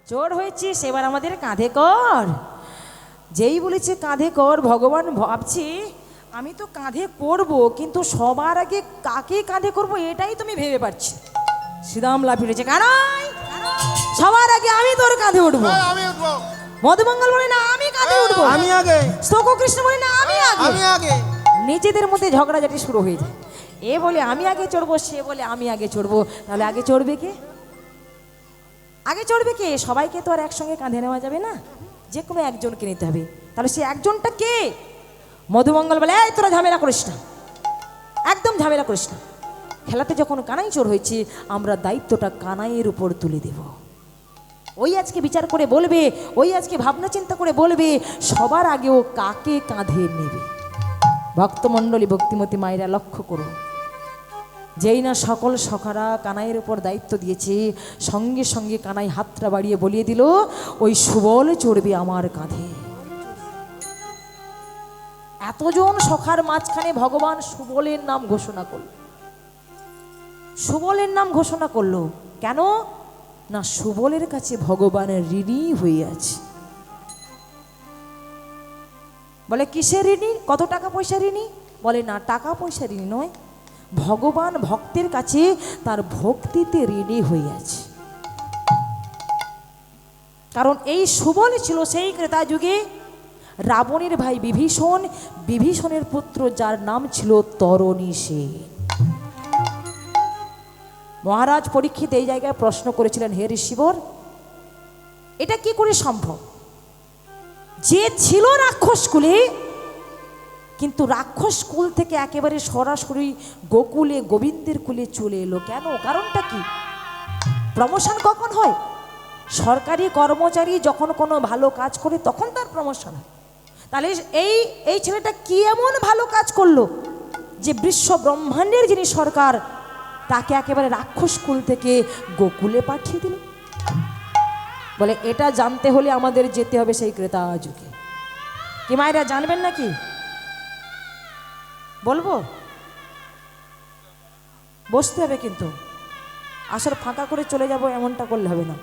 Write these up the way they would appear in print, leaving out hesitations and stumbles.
চোর হয়েছিস এবার আমাদের কাঁধে কর। যেই বলেছে কাঁধে কর, ভগবান ভাবছি আমি তো কাঁধে করব, কিন্তু সবার আগে কাকে কাঁধে করব এটাই তুমি ভেবে পাচ্ছি। শ্রীরাম লাফিয়েছে, কানাই সবার আগে আমি তোর কাঁধে উঠবো। আমি উঠবো। মধুমঙ্গল বলে না আমি কাঁধে উঠবো। আমি আগে। স্তক কৃষ্ণ বলে না আমি আগে। আমি আগে। নিজেদের মধ্যে ঝগড়াঝাটি শুরু হয়ে যায়। এ বলে আমি আগে চড়বো, সে বলে আমি আগে চড়বো। তাহলে আগে চড়বে কে? আগে চড়বে কে? সবাইকে তো আর একসঙ্গে কাঁধে নেওয়া যাবে না, যে কোনো একজনকে নিতে হবে। তাহলে সে একজনটা কে? মধুমঙ্গল বলে এই তোরা ঝামেলা করিস না, একদম ঝামেলা করিস না। খেলাতে যখন কানাই চোর হয়েছে, আমরা দায়িত্বটা কানাইয়ের উপর তুলে দেব। ওই আজকে বিচার করে বলবে, ওই আজকে ভাবনা চিন্তা করে বলবে সবার আগেও কাকে কাঁধে নেবে। ভক্তমণ্ডলী, ভক্তিমতী মায়েরা লক্ষ্য করো, যেই না সকল সখারা কানাইয়ের উপর দায়িত্ব দিয়েছে, সঙ্গে সঙ্গে কানাই হাতটা বাড়িয়ে বলিয়ে দিল ওই সুবল চড়বে আমার কাঁধে। এতজন সখার মাঝখানে ভগবান সুবলের নাম ঘোষণা করল। সুবলের নাম ঘোষণা করলো কেন? না, সুবলের কাছে ভগবানের ঋণী হয়ে আছে। বলে কিসের ঋণী? কত টাকা পয়সা ঋণী? বলে না, টাকা পয়সা ঋণী নয়, ভগবান ভক্তের কাছে তার ভক্তিতে ঋণী হয়ে আছে। কারণ এই সুবল ছিল সেই ক্রেতা যুগে রাবণের ভাই বিভীষণ, বিভীষণের পুত্র যার নাম ছিল তরণী সেন। মহারাজ পরীক্ষিত এই জায়গায় প্রশ্ন করেছিলেন, হে ঋষিবর, এটা কি করে সম্ভব যে ছিল রাক্ষস কুলে, কিন্তু রাক্ষস কুল থেকে একেবারে সরাসরি গোকুলে গোবিন্দের কুলে চলে এলো কেন? কারণটা কি? প্রমোশন কখন হয়? সরকারি কর্মচারী যখন কোনো ভালো কাজ করে তখন তার প্রমোশন হয়। তাহলে এই ছেলেটা কি এমন ভালো কাজ করলো যে বিশ্ব ব্রহ্মাণ্ডের যিনি সরকার তাকে একেবারে রাক্ষস কুল থেকে গোকুলে পাঠিয়ে দিল? বলে এটা জানতে হলে আমাদের যেতে হবে সেই ক্রেতা যুগে। কি মায়েরা জানবেন নাকি? বলবো? বসতে হবে, কিন্তু আসর ফাঁকা করে চলে যাব এমনটা করলে হবে না।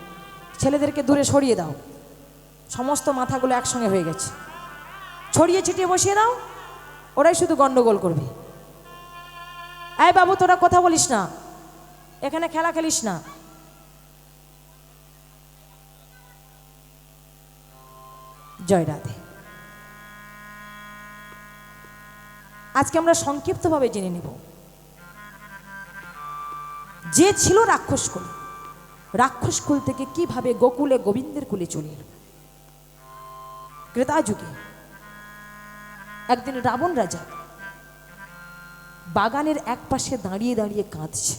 ছেলেদেরকে দূরে সরিয়ে দাও, সমস্ত মাথাগুলো একসঙ্গে হয়ে গেছে, ছড়িয়ে ছিটিয়ে বসিয়ে দাও, ওরাই শুধু গন্ডগোল করবে। এই বাবু, তোরা কথা বলিস না, এখানে খেলা খেলিস না। জয় রাধে। আজকে আমরা সংক্ষিপ্তভাবে জেনে নেব যে ছিল রাক্ষস কুল, রাক্ষস কুল থেকে কিভাবে গোকুলে গোবিন্দের কুলে চলে এল। ক্রেতা যুগে একদিন রাবণ রাজা বাগানের এক পাশে দাঁড়িয়ে দাঁড়িয়ে কাঁদছে।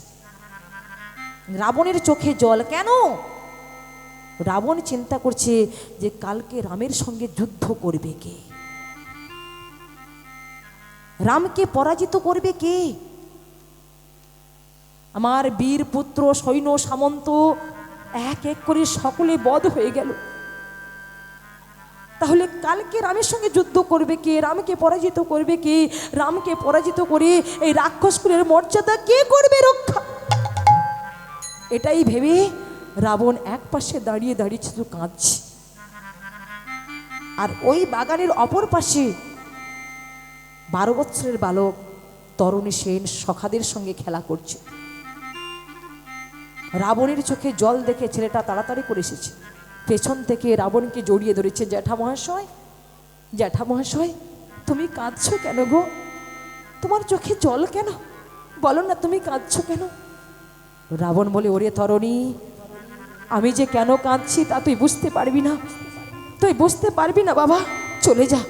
রাবণের চোখে জল কেন? রাবণ চিন্তা করছে যে কালকে রামের সঙ্গে যুদ্ধ করবে কে, রামকে পরাজিত করবে কে? আমার বীর পুত্র সৈন্য সামন্ত এক এক করে সকলে বধ হয়ে গেল, তাহলে কালকে রামের সঙ্গে যুদ্ধ করবে কে, রামকে পরাজিত করবে কে, রামকে পরাজিত করে এই রাক্ষস কুলের মর্যাদা কে করবে রক্ষা? এটাই ভেবে রাবণ এক পাশে দাঁড়িয়ে দাঁড়িয়ে শুধু কাঁদছে। আর ওই বাগানের অপর পাশে 12 বছরের বালক তরণী সেন সখাদের সঙ্গে খেলা করছে। রাবণের চোখে জল দেখে ছেলেটা তাড়াতাড়ি করে এসেছে, পেছন থেকে রাবণকে জড়িয়ে ধরেছে। জ্যাঠা মহাশয়, জ্যাঠা মহাশয়, তুমি কাঁদছো কেন গো? তোমার চোখে জল কেন? বলো না, তুমি কাঁদছো কেন? রাবণ বলে, ওরে তরণী, আমি যে কেন কাঁদছি তা তুই বুঝতে পারবি না, তুই বুঝতে পারবি না বাবা। চলে যা,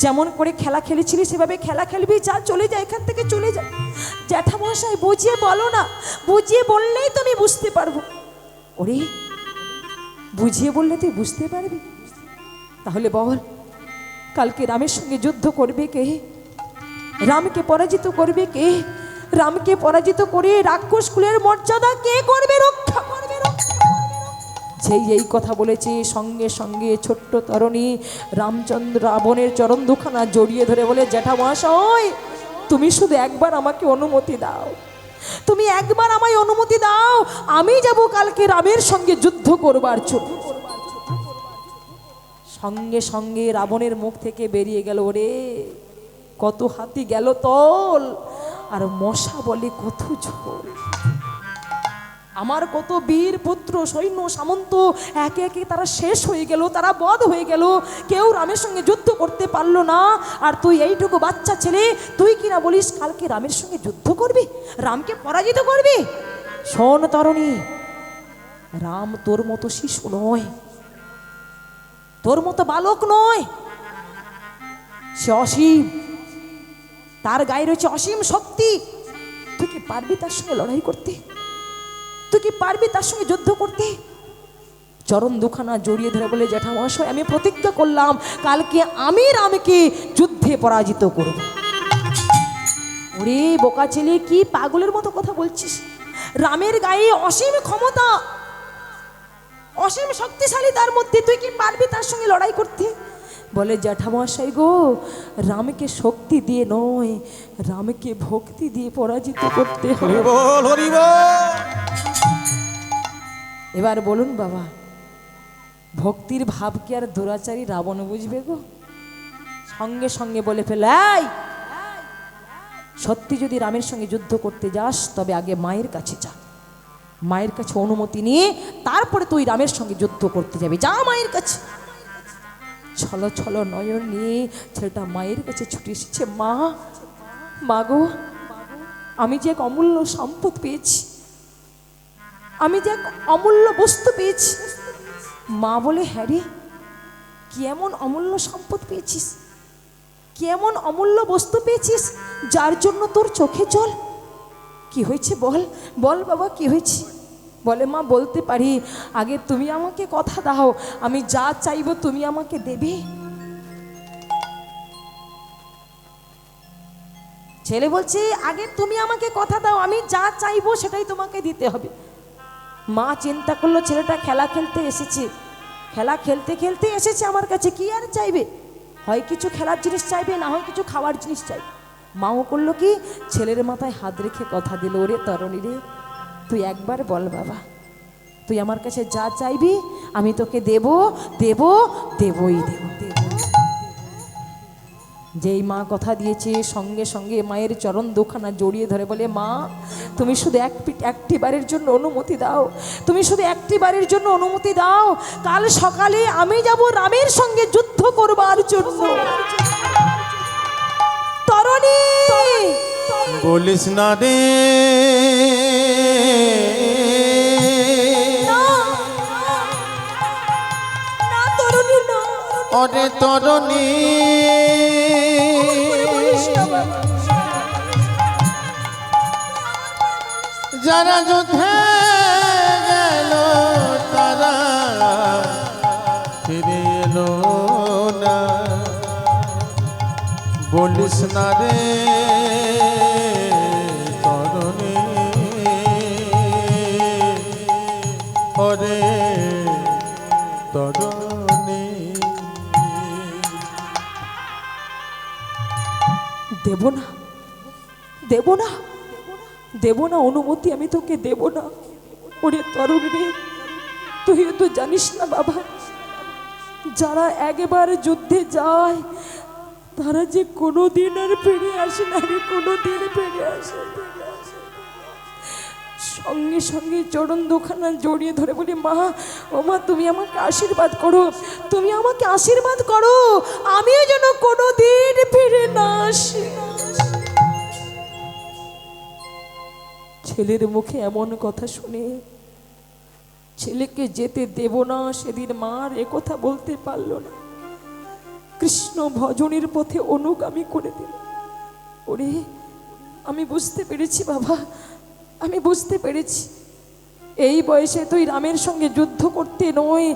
যেমন করে খেলা খেলেছিলি সেভাবে খেলা খেলবি, যা, চলে যা, এখান থেকে চলে যা। জ্যাঠামশাই বুঝিয়ে বলো না, বুঝিয়ে বললেই তুমি বুঝতে পারবো। ওরে, বুঝিয়ে বললে তুই বুঝতে পারবি? তাহলে বল, কালকে রামের সঙ্গে যুদ্ধ করবে কে, রামকে পরাজিত করবে কে, রামকে পরাজিত করে রাক্ষস কুলের মর্যাদা কে করবে রক্ষা? যেই এই কথা বলেছে সঙ্গে সঙ্গে ছোট্ট তরণী রামচন্দ্র রাবণের চরণ দুখানা জড়িয়ে ধরে বলে, জ্যাঠা মহাশয়, তুমি শুধু একবার আমাকে অনুমতি দাও, তুমি একবার আমায় অনুমতি দাও, আমি যাব কালকে রামের সঙ্গে যুদ্ধ করবার জন্য। সঙ্গে সঙ্গে রাবণের মুখ থেকে বেরিয়ে গেল, ওরে কত হাতি গেল তল, আর মশা বলে কত ঝোল। আমার কত বীর পুত্র সৈন্য সামন্ত একে একে তারা শেষ হয়ে গেল, তারা বধ হয়ে গেল, কেউ রামের সঙ্গে যুদ্ধ করতে পারলো না। আর তুই এইটুকু বাচ্চা ছেলে, তুই কিনা বলিস কালকে রামের সঙ্গে যুদ্ধ করবি, রামকে পরাজিত করবি। শোন তরুণী, রাম তোর মতো শিশু নয়, তোর মতো বালক নয়, সে অসীম, তার গায়ে রয়েছে অসীম শক্তি। তুই কি পারবি তার সঙ্গে লড়াই করতে? তুই কি পারবি তার সঙ্গে যুদ্ধ করতে? চরণ দুখানা জড়িয়ে ধরে বলে, জ্যাঠামশাই আমি প্রতিজ্ঞা করলাম কালকে আমি রামকে যুদ্ধে পরাজিত করব। ওরে বোকা ছেলে, কি পাগলের মতো কথা বলছিস? রামের গায়ে অসীম ক্ষমতা, অসীম শক্তিশালী তার মধ্যে, তুই কি পারবি তার সঙ্গে লড়াই করতে? বলে, জ্যাঠামশাই গো, রামকে শক্তি দিয়ে নয়, রামকে ভক্তি দিয়ে পরাজিত করতে হবে। এবার বলুন বাবা, ভক্তির ভাব কি আর দুরাচারী রাবণ বুঝবে গো? সঙ্গে সঙ্গে বলে ফেলাই, সত্যি যদি রামের সঙ্গে যুদ্ধ করতে যাস তবে আগে মায়ের কাছে যা, মায়ের কাছে অনুমতি নিয়ে তারপরে তুই রামের সঙ্গে যুদ্ধ করতে যাবি, যা মায়ের কাছে। ছলো ছলো নয়ন নিয়ে ছেলেটা মায়ের কাছে ছুটে এসেছে। মা, মা গো, আমি যে এক অমূল্য সম্পদ পেয়েছি, আমি যে এক অমূল্য বস্তু পেয়েছি। মা বলে, হ্যাঁ রে, কি এমন অমূল্য সম্পদ পেয়েছিস, কি এমন অমূল্য বস্তু পেয়েছিস যার জন্য তোর চোখে জল? কি হয়েছে বল, বল বাবা কি হয়েছে? বলে, মা বলতে পারি, আগে তুমি আমাকে কথা দাও, আমি যা চাইবো তুমি আমাকে দেবে। ছেলে বলছে, আগে তুমি আমাকে কথা দাও, আমি যা চাইবো সেটাই তোমাকে দিতে হবে। মা চিন্তা করলো, ছেলেটা খেলা খেলতে এসেছে, খেলা খেলতে খেলতে এসেছে আমার কাছে, কি আর চাইবে? হয় কিছু খেলার জিনিস চাইবে, না হয় কিছু খাওয়ার জিনিস চাইবে। মাও করলো কি, ছেলের মাথায় হাত রেখে কথা দিল, ওরে তরুণী রে, তুই একবার বল বাবা, তুই আমার কাছে যা চাইবি আমি তোকে দেব, দেব, দেবই দেব। যেই মা কথা দিয়েছে সঙ্গে সঙ্গে মায়ের চরণ দুখানা জড়িয়ে ধরে বলে, মা তুমি শুধু একটি বারের জন্য অনুমতি দাও, তুমি শুধু একটি বারের জন্য অনুমতি দাও, কাল সকালে আমি যাব রামের সঙ্গে যুদ্ধ করবার জন্য। তরুণী বলিস না রে, ওরে তরুণী, যারা যুদ্ধে গেল তারা ফিরে এলো না। বলিস না রে তরুণী, ওরে তরুণী। দেব না, দেব না, দেব না অনুমতি, আমি তোকে দেব না। ওরে তরুণী রে, তুইও তো জানিস না বাবা, যারা একবার যুদ্ধে যায় তারা যে কোনোদিন আর ফিরে আসে না রে, কোনোদিন ফিরে আসে। সঙ্গে সঙ্গে চরণ দুখানা জড়িয়ে ধরে বলি, মা, ও মা, তুমি আমাকে আশীর্বাদ করো, তুমি আমাকে আশীর্বাদ করো, আমিও যেন কোনোদিন ফিরে না আসি। ছেলের মুখে এমন কথা শুনে ছেলেকে যেতে দেব না সেদিন মার একথা বলতে পারল না, কৃষ্ণ ভজনের পথে অনুগামী করে দিল। ওরে আমি বুঝতে পেরেছি বাবা, আমি বুঝতে পেরেছি, এই বয়সে তুই রামের সঙ্গে যুদ্ধ করতে নয়,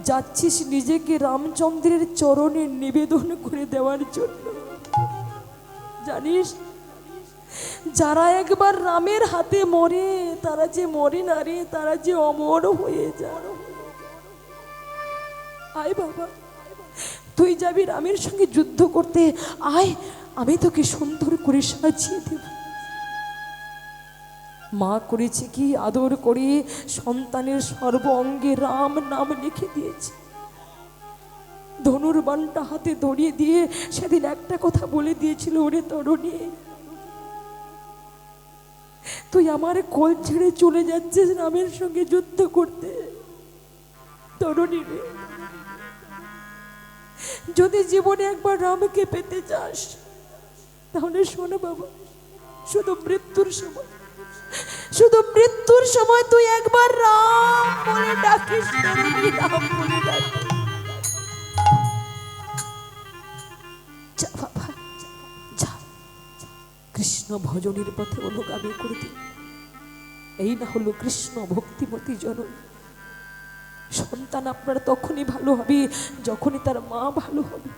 যাচ্ছিস নিজেকে রামচন্দ্রের চরণে নিবেদন করে দেওয়ার জন্য। জানিস, যারা একবার রামের হাতে মরে তারা যে মরে না রে, তারা যে অমর হয়ে যায়। আয় বাবা, তুই যাবি রামের সঙ্গে যুদ্ধ করতে, আয় আমি তোকে সুন্দর করে সাজিয়ে দেব। মা করেছে কি, আদর করে সন্তানের সর্ব অঙ্গে রাম নাম লিখে দিয়েছে। ধনুর বাণটা হাতে ধরিয়ে দিয়ে সেদিন একটা কথা বলে দিয়েছিল, ওরে তরুণী, তুই আমার কোল ছেড়ে চলে যাচ্ছিস রামের সঙ্গে যুদ্ধ করতে। তরুণী রে, যদি জীবনে একবার রামকে পেতে চাস তাহলে শোনো বাবা, শুধু মৃত্যুর সময় তুই একবার রাম বলে ডাকিস, তরুণী, রাম বলে ডাকিস। যা বাবা, যা, কৃষ্ণ ভজনের পথে অনুগামী করে দিন। এই না হলো কৃষ্ণ ভক্তিমতী জননী। সন্তান আপনার তখনই ভালো হবে যখনই তার মা ভালো হবে।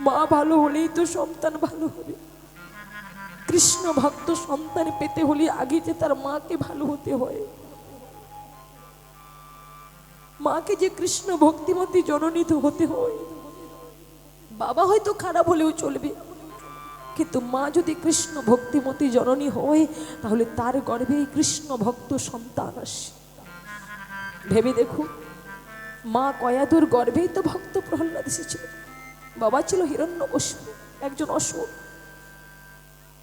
মা ভালো হলেই তো সন্তান ভালো হবে। কৃষ্ণ ভক্ত সন্তান পেতে হলে আগে যে তার মাকে ভালো হতে হয়। মাকে যে কৃষ্ণ ভক্তিমতী জননী তো হতে হয়। বাবা হয়তো খারাপ হলেও চলবে, কিন্তু মা যদি কৃষ্ণ ভক্তিমতী জননী হয় তাহলে তার গর্ভেই কৃষ্ণ ভক্ত সন্তান আসে। ভেবে দেখো, মা কয়াদুর গর্ভেই তো ভক্ত প্রহ্লাদ এসেছিল। বাবা ছিল হিরণ্যকশিপু, একজন অসুর,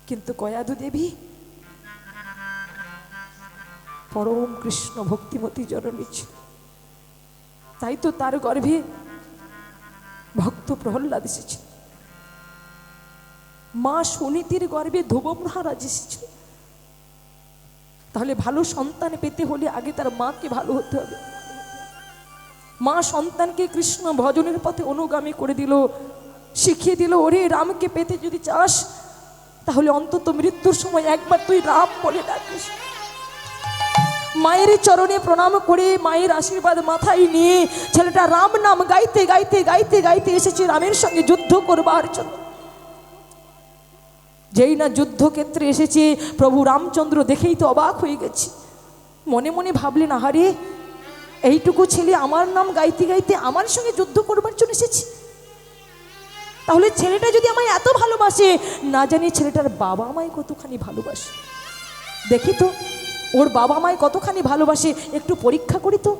কিন্তু কয়াদু দেবী পরম কৃষ্ণ ভক্তিমতী জননী ছিল। তাই তো তার গর্ভে ভক্ত প্রহ্লাদ এসেছিল। মা সুনীতির গর্ভে ধ্রুব মহারাজ এসেছিল। তাহলে ভালো সন্তান পেতে হলে আগে তার মাকে ভালো হতে হবে। মা সন্তানকে কৃষ্ণ ভজনের পথে অনুগামী করে দিল, শিখিয়ে দিল, ওরে রামকে পেতে যদি চাস তাহলে অন্তত মৃত্যুর সময় একবার তুই রাম বলে ডাকিস। মায়ের চরণে প্রণাম করে মায়ের আশীর্বাদ মাথায় নিয়ে ছেলেটা রাম নাম গাইতে গাইতে গাইতে গাইতে এসেছে রামের সঙ্গে যুদ্ধ করবার জন্য। যেই না যুদ্ধক্ষেত্রে এসেছে, প্রভু রামচন্দ্র দেখেই তো অবাক হয়ে গেছে। মনে মনে ভাবলেন, আহারে, এইটুকু ছেলে আমার নাম গাইতে গাইতে আমার সঙ্গে যুদ্ধ করবার জন্য এসেছে। তাহলে ছেলেটা যদি আমায় এত ভালোবাসে, না জানি ছেলেটার বাবা আমায় কতখানি ভালোবাসে। দেখি তো ওর বাবা আমায় কতখানি ভালোবাসে, একটু পরীক্ষা করি তো।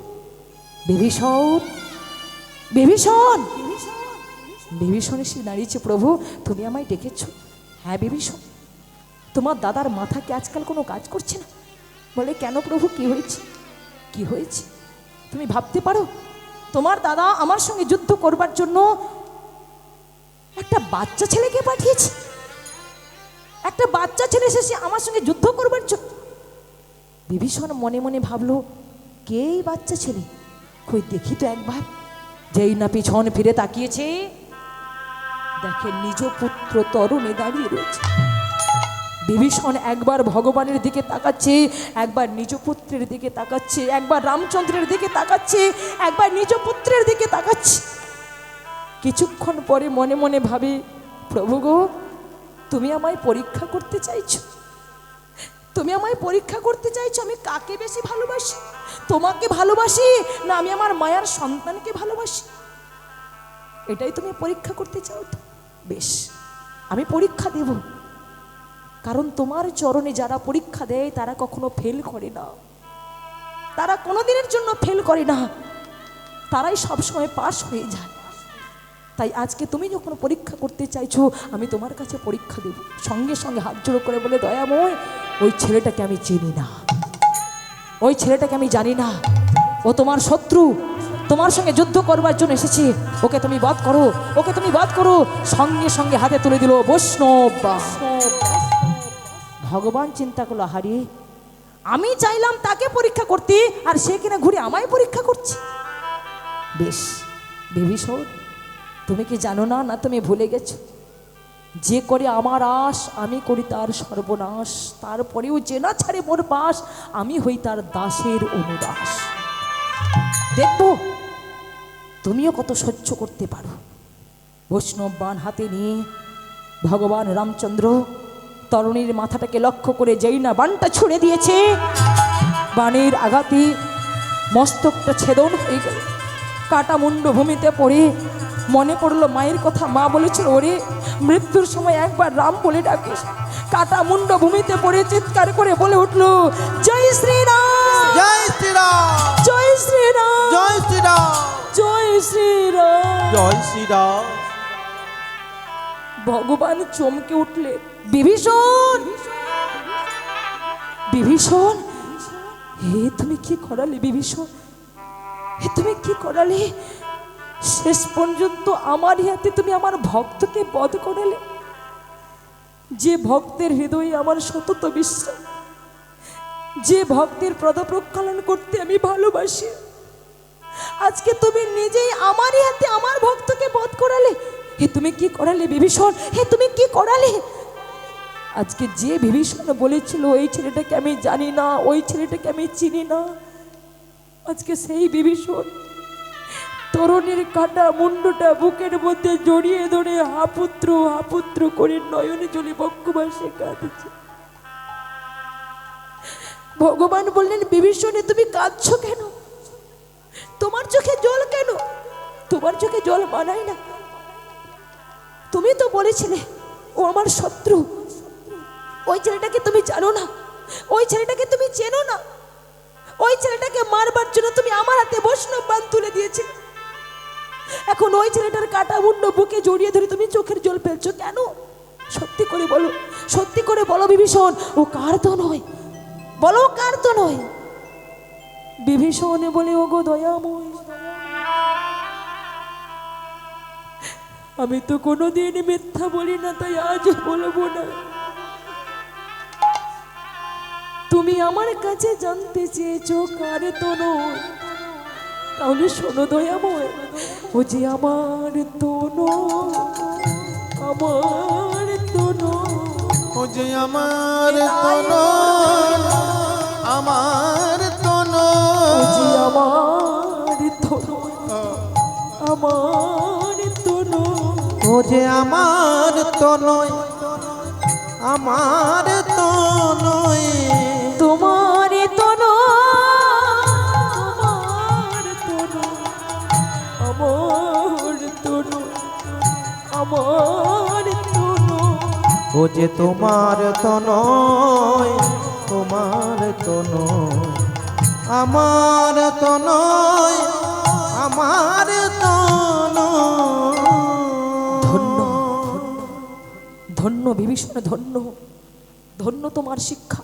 বিভীষণ, বিভীষণ, বিভীষণ এসে দাঁড়িয়েছে, প্রভু তুমি আমায় ডেকেছো? হ্যাঁ বিভীষণ, তোমার দাদার মাথা কি আজকাল কোনো কাজ করছে না? বলে, কেন প্রভু, কি হয়েছে? কি হয়েছে? তুমি ভাবতে পারো তোমার দাদা আমার সঙ্গে যুদ্ধ করবার জন্য একটা বাচ্চা ছেলেকে পাঠিয়েছে। একটা বাচ্চা ছেলে এসেছে আমার সঙ্গে যুদ্ধ করবার জন্য। বিভীষণ মনে মনে ভাবলো, কে এই বাচ্চা ছেলে? কই দেখি তো একবার। যেই না পিছন ফিরে তাকিয়েছে, দেখে নিজ পুত্র তরুণে দাঁড়িয়ে রয়েছে। বিভীষণ একবার ভগবানের দিকে তাকাচ্ছে, একবার নিজ পুত্রের দিকে তাকাচ্ছে, একবার রামচন্দ্রের দিকে তাকাচ্ছে, একবার নিজ পুত্রের দিকে তাকাচ্ছে। কিছুক্ষণ পরে মনে মনে ভাবে, প্রভু গো, তুমি আমায় পরীক্ষা করতে চাইছো? তুমি আমায় পরীক্ষা করতে চাইছো আমি কাকে বেশি ভালোবাসি? তোমাকে ভালোবাসি না আমি আমার মায়ের সন্তানকে ভালোবাসি? এটাই তুমি পরীক্ষা করতে চাও তো? বেশ, আমি পরীক্ষা দেব। কারণ তোমার চরণে যারা পরীক্ষা দেয় তারা কখনো ফেল করে না, তারা কোনোদিনের জন্য ফেল করে না, তারাই সবসময় পাস হয়ে যায়। তাই আজকে তুমি যখন পরীক্ষা করতে চাইছো, আমি তোমার কাছে পরীক্ষা দেব। সঙ্গে সঙ্গে হাত জোড়ো করে বলে, দয়াময়, ওই ছেলেটাকে আমি চিনি না, ওই ছেলেটাকে আমি জানি না, ও তোমার শত্রু, তোমার সঙ্গে যুদ্ধ করবার জন্য এসেছে, ওকে তুমি বধ করো, ওকে তুমি বধ করো। সঙ্গে সঙ্গে হাতে তুলে দিল বৈষ্ণব। ভগবান চিন্তা করলো, হারিয়ে আমি চাইলাম তাকে পরীক্ষা করতে, আর সে কিনা ঘুরে আমায় পরীক্ষা করছে। বেশ বিভীষণ, তুমি কি জানো না, না তুমি ভুলে গেছো, যে করে আমার আশ আমি করি তার সর্বনাশ, তারপরেও যে না ছাড়ে মোর পাশ, আমি হই তার দাসের অনুদাস। দেখবো তুমিও কত সহ্য করতে পারো। বৈষ্ণব বাণ হাতে নিয়ে ভগবান রামচন্দ্র তরুণীর মাথাটাকে লক্ষ্য করে যেই না বাণটা ছুড়ে দিয়েছে, বাণের আঘাতে মস্তকটা ছেদন হয়ে গেল। কাটা মুন্ড ভূমিতে পড়ে মনে পড়লো মায়ের কথা। মা বলেছিল, ওরে মৃত্যুর সময় একবার রাম বলে ডাকিস। কাটা মুন্ড ভূমিতে পড়ে চিৎকার করে বলে উঠলো, জয় শ্রীরাম, জয় শ্রীরাম, জয় শ্রীরাম, জয় শ্রীরাম, জয় শ্রীরাম। জয় শ্রীরাম। ভগবান চমকে উঠলে, বিভীষণ, বিভীষণ, হে তুমি কি করালে বিভীষণ, হে তুমি কি করালে? শেষ পর্যন্ত আমার হাতে তুমি আমার ভক্তকে বধ করালে। যে ভক্তের হৃদয়ে আমার সতত বিশ্বাস, যে ভক্তের পদপ্রক্ষালন করতে আমি ভালোবাসি, আজকে তুমি নিজেই আমারই হাতে আমার ভক্তকে বধ করালে। হে তুমি কি করালে বিভীষণ, হে তুমি কি করালে? আজকে যে বিভীষণ বলেছিল ওই ছেলেটাকে আমি জানি না, ওই ছেলেটাকে আমি চিনি না, আজকে সেই বিভীষণ তরুণীর কাটা মুন্ডটা বুকের মধ্যে জড়িয়ে ধরে হাপুত্র হাপুত্র করে নয়নে জলে বক্ষবাসে কাঁদছে। ভগবান বললেন, বিভীষণে তুমি কাঁদছো কেন? তোমার চোখে জল কেন? তোমার চোখে জল মানায় না। তুমি তো বলেছিলে ও আমার শত্রু। ওই ছেলেটাকে তুমি জানো না, ওই ছেলেটাকে তুমি চেনো না। ওই ছেলেটাকে মারবার জন্য তুমি আমার হাতে বৈষ্ণব বাণ তুলে দিয়েছিলে। এখন ওই ছেলেটার কাটা মুন্ড বুকে জড়িয়ে ধরে তুমি চোখের জল ফেলছো কেন? সত্যি করে বলো, সত্যি করে বলো বিভীষণ, ও কার তো নয়? বলো কার তো নয়? বিভীষণ বলে, ওগো দয়াময়, আমি তো কোনোদিন মিথ্যা বলি না, তাই আজ বলবো না। তুমি আমার কাছে জানতে চেয়েছো কার তো নয়, তাহলে শোনো দয়াময়, ও যে আমার তো নয়, আমার তো নয়, ও যে আমার তনো, আমার তনো, ও যে আমার তো নয়, আমার তো নয়, ও যে আমার তনয়, আমার তনয়, তোমার তো নয়, আমার তো নয়, আমার তো নয়, আমার তো নয়। ও যে তোমার তনয়, তোমার তনয়, আমার তনয়, আমার তনয়। ধন্য ধন্য বিভীষণ, ধন্য ধন্য তোমার শিক্ষা,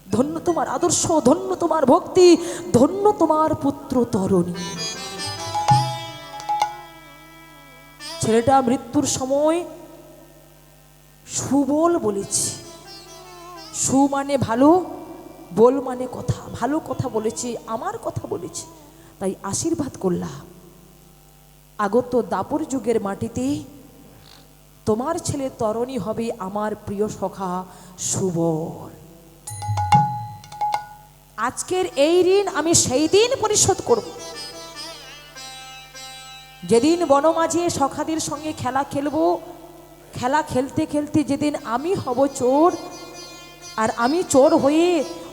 ধন্য তোমার আদর্শ, ধন্য তোমার ভক্তি, ধন্য তোমার পুত্র তরুণী। ছেলেটা মৃত্যুর সময় সুবল বলেছি। সু মানে ভালো, বল মানে কথা, ভালো কথা বলেছি, আমার কথা বলেছি, তাই আশীর্বাদ করলাম। আগত দাপর যুগের মাটিতে তোমার ছেলে তরণী হবে আমার প্রিয় সখা সুবল। আজকের এই ঋণ আমি সেই দিন পরিশোধ করব যেদিন বনমাঝে সখাদের সঙ্গে খেলা খেলবো। খেলা খেলতে খেলতে যেদিন আমি হব চোর, আর আমি চোর হয়ে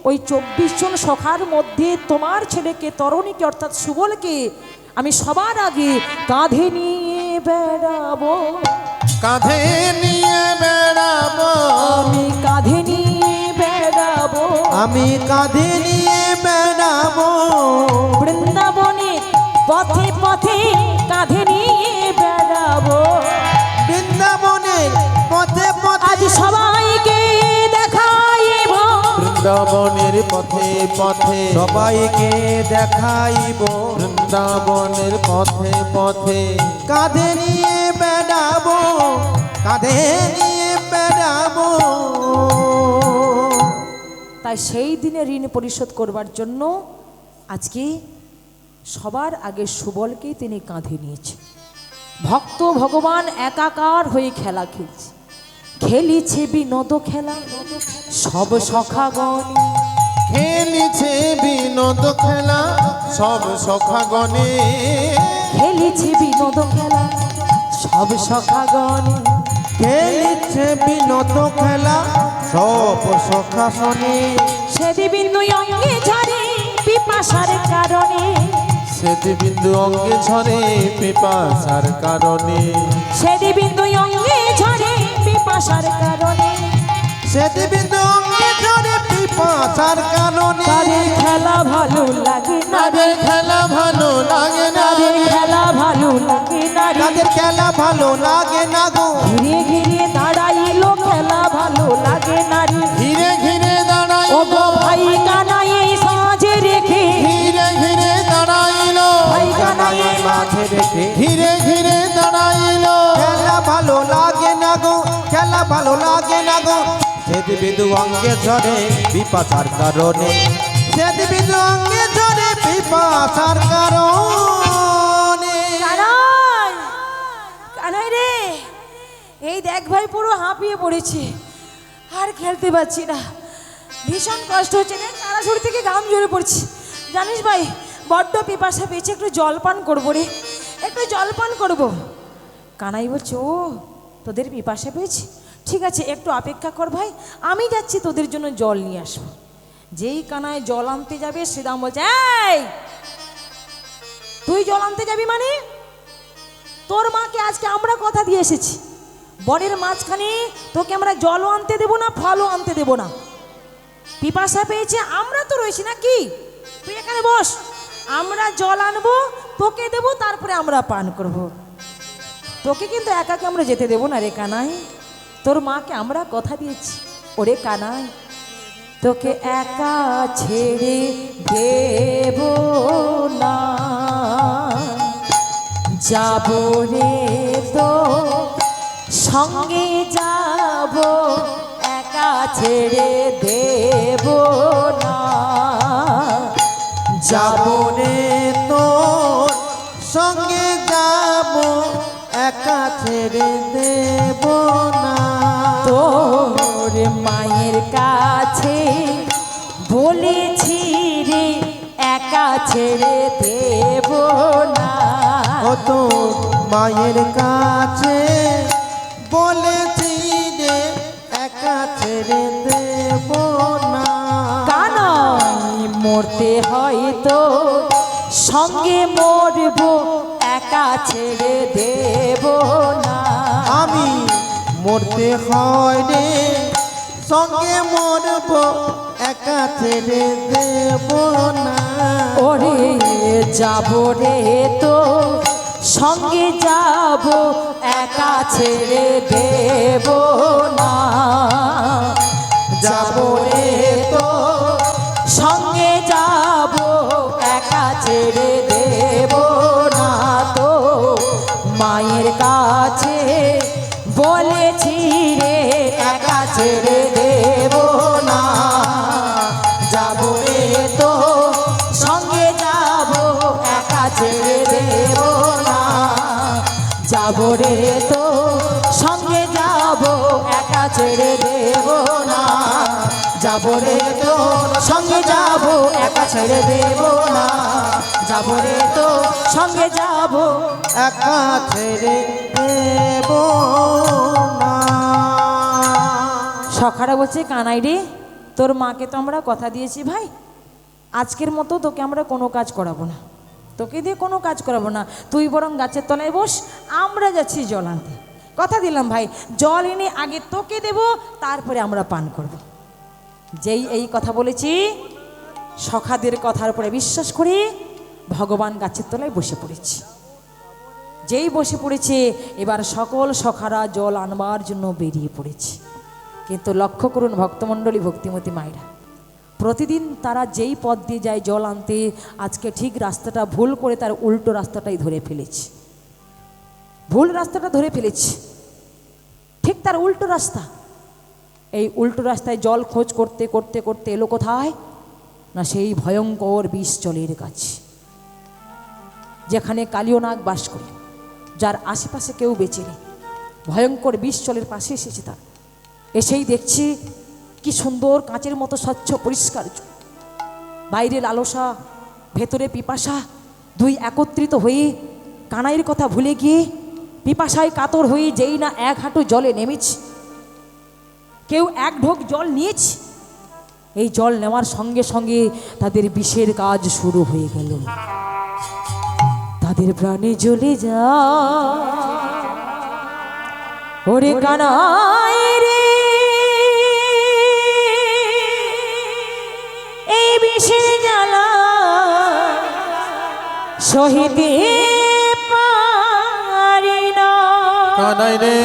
ওই 24 জন সখার মধ্যে তোমার ছেলেকে তরণীকে অর্থাৎ সুবলকে আমি সবার আগে কাঁধে নিয়ে বেড়াবো, কাঁধে নিয়ে বেড়াবো, আমি কাঁধে নিয়ে বেড়াবো, আমি কাঁধে নিয়ে বেড়াবো, বৃন্দাবনে পথে পথে কাঁধে নিয়ে বেড়াবো, বৃন্দাবনে পথে পথে, আজ সবাইকে দেখাইব, বৃন্দাবনের পথে পথে, সবাইকে দেখাইব, বৃন্দাবনের পথে পথে, কাঁধে নিয়ে বেড়াবো, কাঁধে নিয়ে বেড়াবো। তাই সেই দিনে ঋণ পরিশোধ করবার জন্য আজকে সবার আগে সুবলকেই তিনি কাঁধে নিয়েছে। ভক্ত ভগবান একাকার হয়ে খেলা খেলছে, খেলিছে বিনোদ খেলা সব সখাগণ, খেলিছে বিনোদ খেলা সব সখাগণে, খেলিছে বিনোদ খেলা সব সখাগণ, খেলিছে বিনোদ খেলা সব সখাসনে, সেদি বিন্দু অঙ্গে ঝরে পিপাসার কারণে, স্মৃতিবিন্দু অঙ্গে ঝরে পিপাসার কারণে, সেদি বিন্দু অঙ্গে ঝরে পিপাসার কারণে, স্মৃতিবিন্দু অঙ্গে ঝরে পিপাসার কারণে, তাদের খেলা ভালো লাগে না, তাদের খেলা ভালো লাগে না, তাদের খেলা ভালো লাগে না, নারী তাদের খেলা ভালো লাগে না গো ঘিরে ঘিরে দাঁড়াইলো খেলা ভালো লাগে নারী ঘিরে ঘিরে দাঁড়াই ও গো ভাই কানাই এই সাজে রেখে ঘিরে ঘিরে দাঁড়াইলো ভাই কানাই কানাই মাঝে রেখে ঘিরে ঘিরে দাঁড়াইলো খেলা ভালো লাগে না গো খেলা ভালো লাগে না গো সেদি বিন্দু অঙ্গে ঝরে পিপাসার কারণে সেদি বিন্দু অঙ্গে ঝরে পিপাসার কারণে কানাই কানাই রে এই দেখ ভাই পুরো হাঁপিয়ে পড়েছে আর খেলতে পারছি না ভীষণ কষ্ট হচ্ছে রে তাড়াহুড়ো থেকে ঘাম ঝরে পড়ছে জানিস ভাই বড্ড পিপাসা পেয়েছে একটু জল পান করবো রে একটু জল পান করবো কানাই বলছে ও তোদের পিপাসা পেয়েছে ঠিক আছে একটু অপেক্ষা কর ভাই আমি যাচ্ছি তোদের জন্য জল নিয়ে আসবো যেই কানায় জল আনতে যাবে শ্রীরাম বলছে এই তুই জল আনতে যাবি মানে তোর মাকে আজকে আমরা কথা দিয়ে এসেছি বনের মাঝখানে তোকে আমরা জলও আনতে দেবো না ফলও আনতে দেবো না পিপাসা পেয়েছে আমরা তো রয়েছি না কি তুই এখানে বস আমরা জল আনবো তোকে দেবো তারপরে আমরা পান করব। তোকে কিন্তু একাকে আমরা যেতে দেবো না রে কানাই তোর মাকে আমরা কথা দিয়েছি ওরে কানাই তোকে একা ছেড়ে দেব না যাব রে তো সঙ্গে যাব একা ছেড়ে দেব না যাব রে তোর সঙ্গে যাব একা ছেড়ে দেব না তোর মায়ের কাছে বলেছি রে একা ছেড়ে দেব না ও তো মায়ের কাছে বলেছি রে একা ছেড়ে দেব না কানাই মরতে হয়তো সঙ্গে মরবো একা ছেড়ে দেব না আমি মরতে হয় রে সঙ্গে মরব একা ছেড়ে দেব না ওরে যাব রে তো সঙ্গে যাব একা ছেড়ে দেব না যাব রে তো সঙ্গে যাব একা ছেড়ে দেব না তো মায়ের কাছে বলেছি রে একা ছেড়ে দেব না যাব রে তো সঙ্গে যাব একা ছেড়ে দেব না যাব রে তো সঙ্গে যাব একা ছেড়ে দেব না যাব রে তো সঙ্গে যাব একা ছেড়ে দেব না যাব রে তো সঙ্গে যাব একা ছেড়ে দেব না সখারা বলছে কানাই রে তোর মাকে তো আমরা কথা দিয়েছি ভাই আজকের মতো তোকে আমরা কোনো কাজ করাবো না তোকে দিয়ে কোনো কাজ করাবো না তুই বরং গাছের তলায় বস আমরা যাচ্ছি জল আনতে কথা দিলাম ভাই জল এনে আগে তোকে দেব তারপরে আমরা পান করব। যেই এই কথা বলেছি সখাদের কথার উপরে বিশ্বাস করে ভগবান গাছের তলায় বসে পড়েছি যেই বসে পড়েছে এবার সকল সখারা জল আনবার জন্য বেরিয়ে পড়েছে কিন্তু লক্ষ্য করুন ভক্তমণ্ডলী ভক্তিমতী মায়েরা প্রতিদিন তারা যেই পথ দিয়ে যায় জল আনতে আজকে ঠিক রাস্তাটা ভুল করে তার উল্টো রাস্তাটাই ধরে ফেলেছে ভুল রাস্তাটা ধরে ফেলেছে ঠিক তার উল্টো রাস্তা এই উল্টো রাস্তায় জল খোঁজ করতে করতে করতে এলো কোথায় না সেই ভয়ঙ্কর বিষ জলের কাছে যেখানে কালীয় নাগ বাস করে যার আশেপাশে কেউ বেঁচে নেই ভয়ঙ্কর বিষ জলের পাশে এসেছে তার এসেই দেখছি কি সুন্দর কাঁচের মতো স্বচ্ছ পরিষ্কার জল বাইরে লালসা ভেতরে পিপাসা দুই একত্রিত হয়ে কানাইয়ের কথা ভুলে গিয়ে পিপাসায় কাতর হয়ে যেই না এক হাঁটু জলে নেমেছে কেউ এক ঢোক জল নিয়েছে এই জল নেওয়ার সঙ্গে সঙ্গে তাদের বিষের কাজ শুরু হয়ে গেল তাদের প্রাণে জ্বলে যা ওরে কানাই রে এই বিষের জ্বালা সহিতে পারি কানাই রে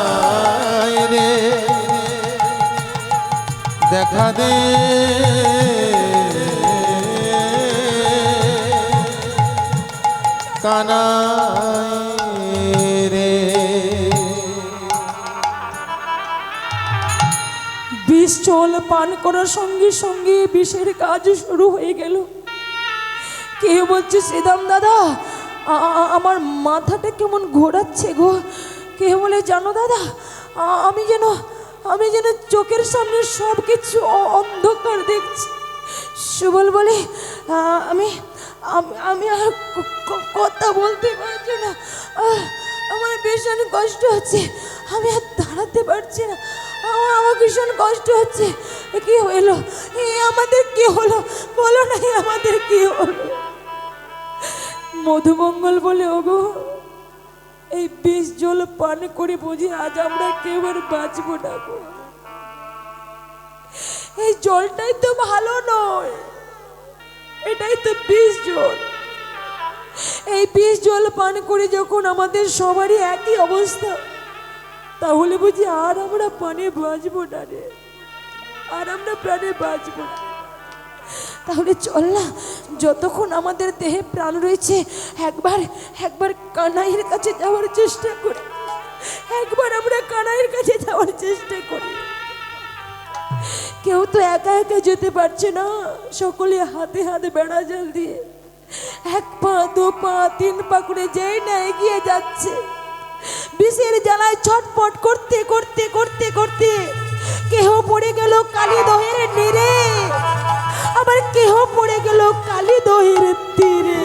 কানাই রে দেখা দে কানাই রে বিষ জল পান করার সঙ্গে সঙ্গে বিষের কাজ শুরু হয়ে গেল। কে বলছে শ্রীদাম দাদা আমার মাথাটা কেমন ঘোরাচ্ছে গো। কে বলে জানো দাদা আমি যেন চোখের সামনে সব কিছু অন্ধকার দেখছি। সুবল বলে আমি আমি আর কথা বলতে পারছি না, আমার ভীষণ কষ্ট হচ্ছে, আমি আর দাঁড়াতে পারছি না, আমার ভীষণ কষ্ট হচ্ছে। কি হলো আমাদের, কি হলো বলো না, আমাদের কি হলো? মধুমঙ্গল বলে ওগো এই বিষ জল পান করে বুঝি আজ আমরা কেউ আর বাঁচবো না গো। এই জলটাই তো ভালো নয়, এটাই তো বিষ জল। এই বিষ জল পান করে যখন আমাদের সবারই একই অবস্থা, তাহলে বুঝি আর আমরা প্রাণে বাঁচবো না রে, আর আমরা প্রাণে বাঁচবো না। তাহলে চল না, যতক্ষণ আমাদের দেহে প্রাণ রয়েছে একবার কানাইয়ের কাছে যাওয়ার চেষ্টা করি, একবার আমরা কানাইয়ের কাছে যাওয়ার চেষ্টা করি। কেউ তো একা একা যেতে পারছে না, সকলে হাতে হাতে বেড়া জাল দিয়ে 1 পা 2 পা 3 পা করে যেই না এগিয়ে যাচ্ছে। বিষের জ্বালায় ছটপট করতে করতে করতে করতে কেহ পড়ে গেল কালী দহের নীরে, আবার কেহ পড়ে গেল কালী দহের তীরে।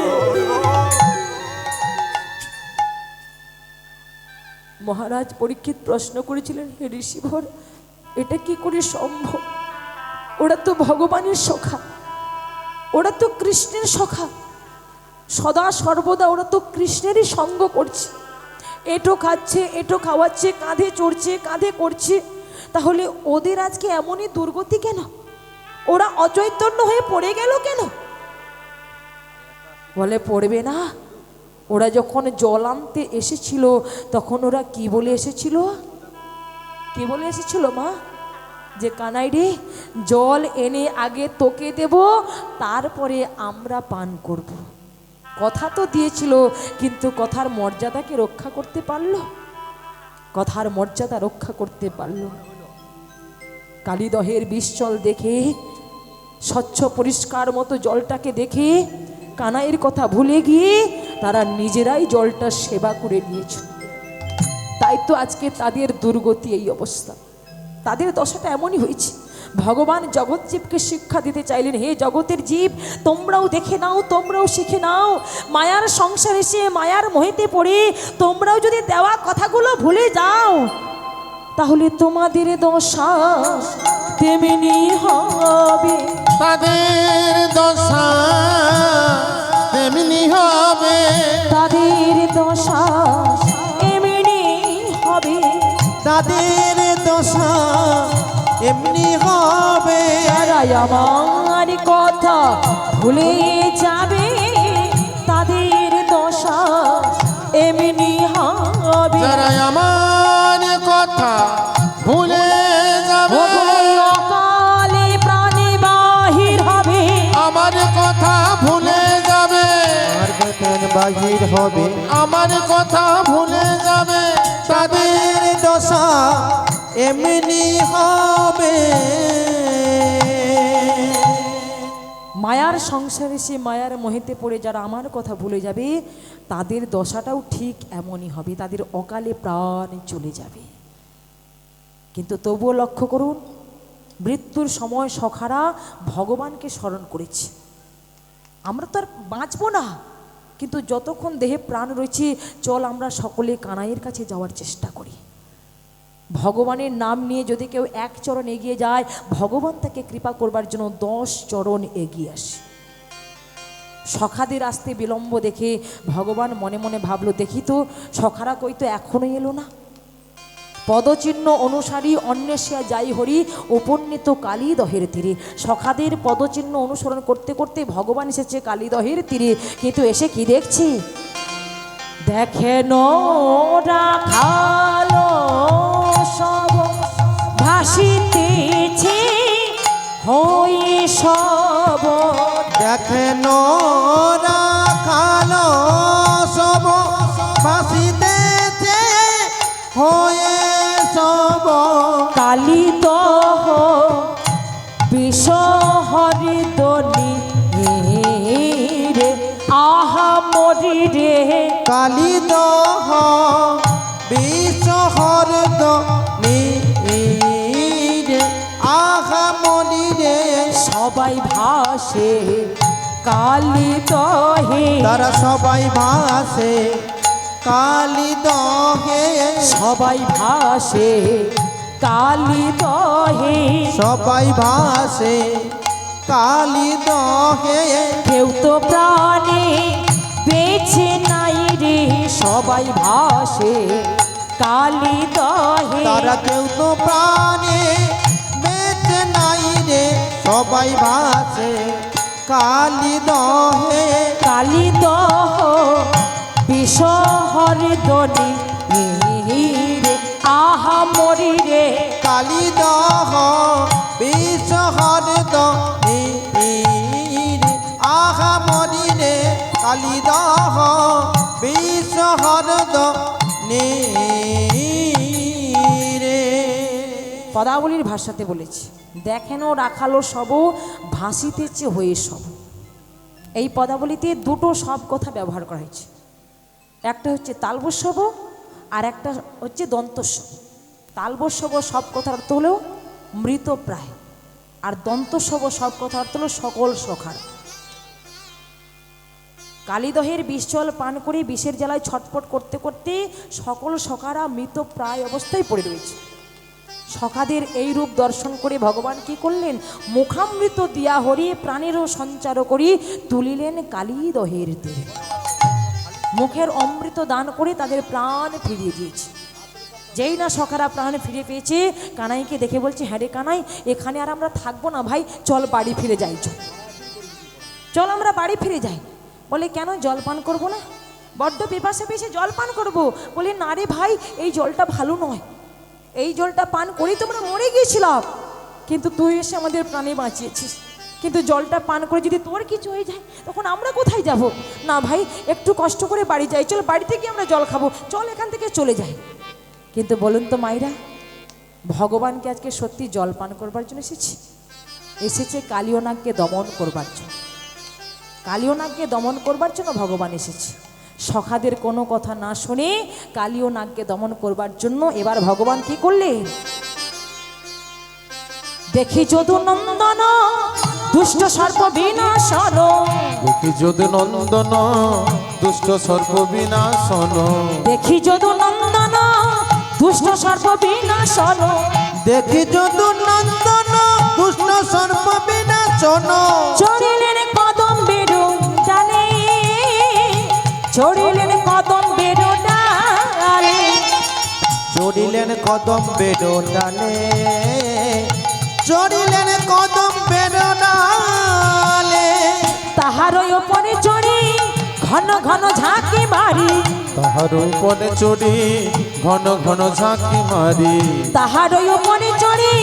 মহারাজ পরীক্ষিত প্রশ্ন করেছিলেন, হে ঋষিবর এটা কি করে সম্ভব? ওরা তো ভগবানের সখা, ওরা তো কৃষ্ণের সখা, সদা সর্বদা ওরা তো কৃষ্ণেরই সঙ্গ করছে, এটো খাচ্ছে এটো খাওয়াচ্ছে, কাঁধে চড়ছে কাঁধে করছে। তাহলে ওদের আজকে এমনই দুর্গতি কেন? ওরা অচৈতন্য হয়ে পড়ে গেল কেন? বলে পড়বে না, ওরা যখন জল আনতে এসেছিল তখন ওরা কি বলে এসেছিল? কি বলে এসেছিল মা? যে কানাই রে জল এনে আগে তোকে দেব, তারপরে আমরা পান করব। কথা তো দিয়েছিল, কিন্তু কথার মর্যাদাকে রক্ষা করতে পারলো? কথার মর্যাদা রক্ষা করতে পারলো? কালীদহের বিষ জল দেখে, স্বচ্ছ পরিষ্কার মতো জলটাকে দেখে কানাইয়ের কথা ভুলে গিয়ে তারা নিজেরাই জলটা সেবা করে নিয়েছে। তাই তো আজকে তাদের দুর্গতি, এই অবস্থা, তাদের দশাটা এমনই হয়েছে। ভগবান জগৎ জীবকে শিক্ষা দিতে চাইলেন, হে জগতের জীব তোমরাও দেখে নাও, তোমরাও শিখে নাও। মায়ার সংসার এসে মায়ার মোহেতে পড়ে তোমরাও যদি দেওয়া কথাগুলো ভুলে যাও, তাহলে তোমাদের দশা তেমনি হবে, তাদের দশা তেমনি হবে, তাদের দশা এমনি হবে, তাদের দশা এমনি হবে। যারা আমার কথা ভুলে যাবে তাদের দশা এমনি হবে। যারা আমার কথা ভুলে যাবে, অকালে প্রাণে বাহির হবে, আমার কথা ভুলে যাবে, আর বেতন বাহির হবে, আমার কথা ভুলে যাবে, তাদের দশা এমনি হবে। মায়ার সংসারে সে মায়ার মোহেতে পড়ে যারা আমার কথা ভুলে যাবে তাদের দশাটাও ঠিক এমনই হবে, তাদের অকালে প্রাণ চলে যাবে। কিন্তু তবুও লক্ষ্য করুন, মৃত্যুর সময় সখারা ভগবানকে স্মরণ করেছে। আমরা তো আর বাঁচবো না, কিন্তু যতক্ষণ দেহে প্রাণ রয়েছে চল আমরা সকলে কানাইয়ের কাছে যাওয়ার চেষ্টা করি। ভগবানের নাম নিয়ে যদি কেউ 1 চরণ এগিয়ে যায়, ভগবান তাকে কৃপা করবার জন্য 10 চরণ এগিয়ে আসে। সখাদের আসতে বিলম্ব দেখে ভগবান মনে মনে ভাবলো, দেখি তো সখারা কই তো এখনো এলো না। পদচিহ্ন অনুসারী অন্বেষিয়া যাই হরি উপন্নীত কালীদহের তীরে। সখাদের পদচিহ্ন অনুসরণ করতে করতে ভগবান এসেছে কালীদহের তীরে, কিন্তু এসে কি দেখছি, দেখেন রাখালো সব ভাসিতেছে হয়ে সব। দেখেন রাখালো সব ভাসিতেছে হয়ে সব। কালীদহ বিষহরিদনি রে আহা মরি রে। কালীদহ বিষহরদ রে আহা মনি রে। সবাই ভাসে কালীদহে, তারা সবাই ভাসে কালীদহে। সবাই ভাসে কালীদহে। সবাই ভাসে কালীদহে। কেউ তো প্রাণে বেঁচে নাই রে, সবাই ভাসে কালীদহে। তারা কেউ তো প্রাণে বেঁচে নাই রে, সবাই ভাসে কালীদহে। কালীদহ বিষহরিদনি রে আহা মরি রে। কালীদহ বিষহরদ আহা মনি রে। কালীদহ বিষহরদ রে। পদাবলীর ভাষাতে বলেছি, দেখেন রাখালো সব ভাসিতেছে হয়ে সব। এই পদাবলীতে দুটো সব কথা ব্যবহার করা হয়েছে, একটা হচ্ছে তালবস্যব আর একটা হচ্ছে দন্তস্ব। তালবস্যব সব কথার অর্থ হলো মৃত প্রায়, আর দন্তস্ব সব কথার অর্থ হলো সকল সখার। কালীদহের বিষ জল পান করে বিষের জ্বালায় ছটফট করতে করতে সকল সখারা মৃত প্রায় অবস্থায় পড়ে রয়েছে। সখাদের এই রূপ দর্শন করে ভগবান কি করলেন, মুখামৃত দিয়া হরি প্রাণেরও সঞ্চার করি তুলিলেন কালীদহের তীরে। মুখের অমৃত দান করে তাদের প্রাণ ফিরিয়ে দিয়েছে। যেই না সখারা প্রাণ ফিরে পেয়েছে, কানাইকে দেখে বলছে, হ্যাঁ রে কানাই, এখানে আর আমরা থাকবো না ভাই, চল বাড়ি ফিরে যাই, চল আমরা বাড়ি ফিরে যাই। বলে কেন, জল পান করবো না? বড্ড পিপাসা পেয়েছে, জল পান করবো। বলে না রে ভাই, এই জলটা ভালো নয়, এই জলটা পান করেই তো আমরা মরে গিয়েছিলাম, কিন্তু তুই এসে আমাদের প্রাণে বাঁচিয়েছিস, কিন্তু জলটা পান করে যদি তোর কিছু হয়ে যায় তখন আমরা কোথায় যাব? না ভাই, একটু কষ্ট করে বাড়ি যাই, চল বাড়িতে গিয়ে আমরা জল খাবো, চল এখান থেকে চলে যাই। কিন্তু বলুন তো মাইরা, ভগবানকে আজকে সত্যি জল পান করবার জন্য এসেছে কালীয়নাগকে দমন করবার জন্য। কালীয়নাগকে দমন করবার জন্য ভগবান এসেছে। সখাদের কোনো কথা না শুনে কালীয়নাগকে দমন করবার জন্য এবার ভগবান কি করলেন, দেখি যদু নন্দন দুষ্ট সর্প বিনাশন। দেখি যদু নন্দন দুষ্ট সর্প বিনাশন। দেখি যদু নন্দন দুষ্ট সর্প বিনাশন। দেখি যদু নন্দন দুষ্ট সর্প বিনাশন। চড়িলেন কদম বেরু ডালে, চড়িলেন কদম বেরু ডালে। চড়িলেন কদম বেরো ডালে। চড়িলেন কদম বেরো ডালে। তাহার উপরে চড়ি ঘন ঘন ঝাঁকি মারি। তাহার উপরে চড়ি ঘন ঘন ঝাঁকি মারি। তাহার উপরে চড়ি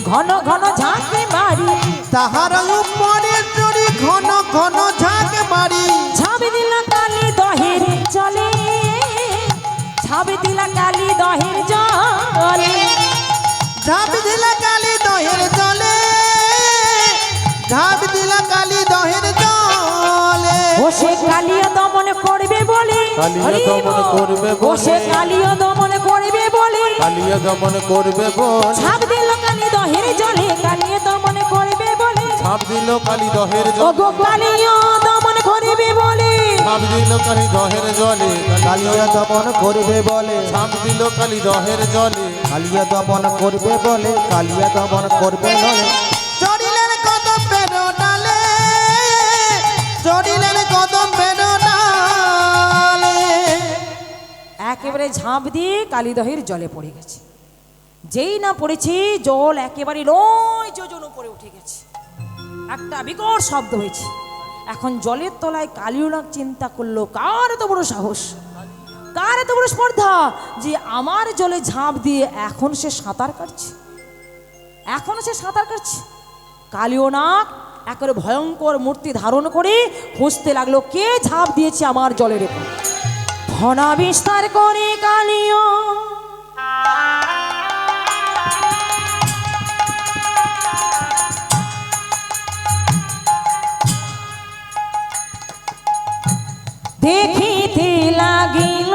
ঘন ঘন ঝাঁকি মারি। তাহার উপরে চড়ি ঘন ঘন ঝাঁক মারি। ছাবি দিল কালী দহের জলে, ছাবি দিল কালী দহের জলে। ঝাঁপ দিলা কালী দহের জলে। ঝাঁপ দিলা কালী দহের জলে। বসে কালিয়া দমন করবে বলে, কালিয়া দমন করবে বসে বলে। কালিয়া দমন করবে বলে। কালিয়া দমন করবে বলে। ছাপ দিল কালী দহের জলে, কালিয়া দমন করবে বলে। ছাপ দিল কালী দহের ও জলে। গো কালিয়া দমন করবে বলে। ছাপ দিল কালী দহের জলে। কালিয়া দমন করবে বলে। ছাপ দিল কালী দহের জলে। কালিয়া দমন করবে বলে। কালিয়া দমন করবে বলে। চড়িলেন কদম বেরো ডালে। চড়িলেন একেবারে ঝাঁপ দিয়ে কালীদহের জলে পড়ে গেছে। যেই না পড়েছি জল একেবারে নয় যোজন উপরে উঠে গেছে, একটা বিকট শব্দ হয়েছে। এখন জলের তলায় কালীনাগ চিন্তা করলো, কার এত বড় সাহস, কার এত বড় স্পর্ধা যে আমার জলে ঝাঁপ দিয়ে এখন সে সাঁতার কাটছে, এখন সে সাঁতার কাটছে। কালীনাগ একেবারে ভয়ঙ্কর মূর্তি ধারণ করে খুঁজতে লাগলো কে ঝাঁপ দিয়েছে আমার জলের উপর। ফনা বিস্তার করে কালীয় দেখিতে লাগিল,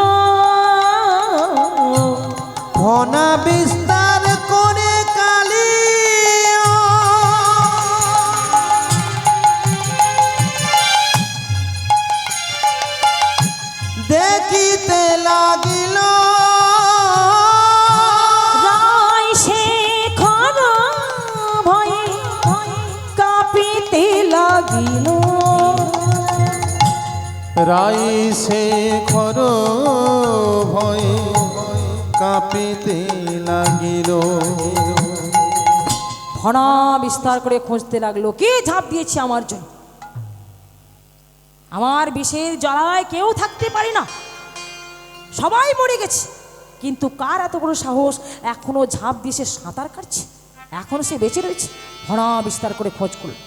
ফনা বিস্তার করে কালী দেখিতে লাগিল, রায় শেখর ভয়ে কাঁপিতে লাগিল, রাই শেখর ভয় কাঁপিতে লাগিল। ফনা বিস্তার করে খুঁজতে লাগলো কে ঝাঁপ দিয়েছে আমার জন্য। আমার বিষের জ্বালায় কেউ থাকতে পারে না, সবাই মরে গেছে, কিন্তু কার এত বড় সাহস এখনো ঝাঁপ দিয়ে সে সাঁতার কাটছে, এখনো সে বেঁচে রয়েছে। ফনা বিস্তার করে খোঁজ করল,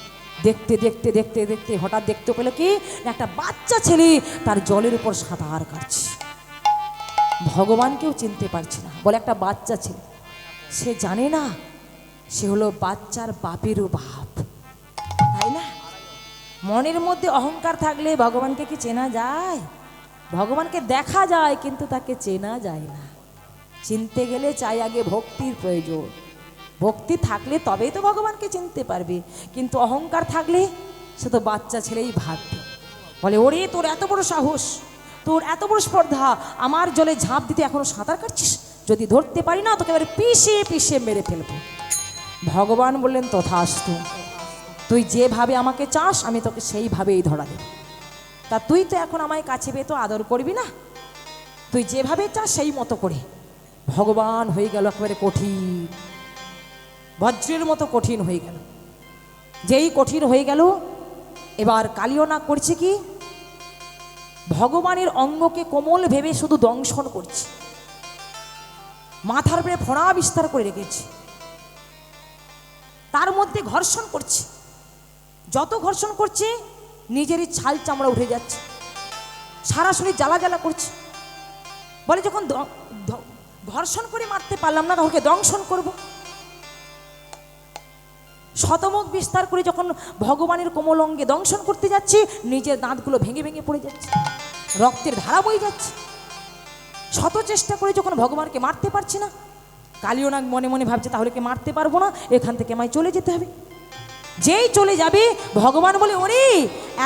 দেখতে দেখতে দেখতে দেখতে হঠাৎ দেখতে পেল কি একটা বাচ্চা ছেলে তার জলের উপর সাঁতার কাটছে। ভগবানকেও চিনতে পারছে না, বলে একটা বাচ্চা ছেলে, সে জানে না সে হলো বাচ্চার বাপেরও বাপ, তাই না? মনের মধ্যে অহংকার থাকলে ভগবানকে কি চেনা যায়? ভগবানকে দেখা যায় কিন্তু তাকে চেনা যায় না। চিনতে গেলে চাই আগে ভক্তির প্রয়োজন, ভক্তি থাকলে তবেই তো ভগবানকে চিনতে পারবে, কিন্তু অহংকার থাকলে সে তো বাচ্চা ছেলেই ভাববে, বলে ওরে তোর এত বড় সাহস, তোর এত বড় স্পর্ধা, আমার জলে ঝাঁপ দিতে এখনো সাঁতার কাটছিস, যদি ধরতে পারি না তোকে এবারে পিষে পিষে মেরে ফেলবো। ভগবান বললেন তথাস্তু, তুই যেভাবে আমাকে চাস আমি তোকে সেইভাবেই ধরা দেব। তা তুই তো এখন আমায় কাছে পেয়ে তো আদর করবি না, তুই যেভাবে চাস সেই মতো করে। ভগবান হয়ে গেল একেবারে কঠিন, বজ্রের মতো কঠিন হয়ে গেল। যেই কঠিন হয়ে গেল এবার কালীনাগ করছে কি, ভগবানের অঙ্গকে কোমল ভেবে শুধু দংশন করছে, মাথার উপরে ফোঁড়া বিস্তার করে রেখেছে, তার মধ্যে ঘর্ষণ করছে, যত ঘর্ষণ করছে নিজেরই ছাল চামড়া উঠে যাচ্ছে, সারা শরীর জ্বালা জ্বালা করছে। বলে যখন ঘর্ষণ করে মারতে পারলাম না তখন দংশন করব। শতমুখ বিস্তার করে যখন ভগবানের কোমল অঙ্গে দংশন করতে যাচ্ছি নিজের দাঁতগুলো ভেঙে ভেঙে পড়ে যাচ্ছে, রক্তের ধারা বয়ে যাচ্ছে। শত চেষ্টা করে যখন ভগবানকে মারতে পারছি না, কালীনাগ মনে মনে ভাবছে তাহলে কি মারতে পারবো না, এখান থেকে আমায় চলে যেতে হবে। যেই চলে যাবে ভগবান বলে ওরে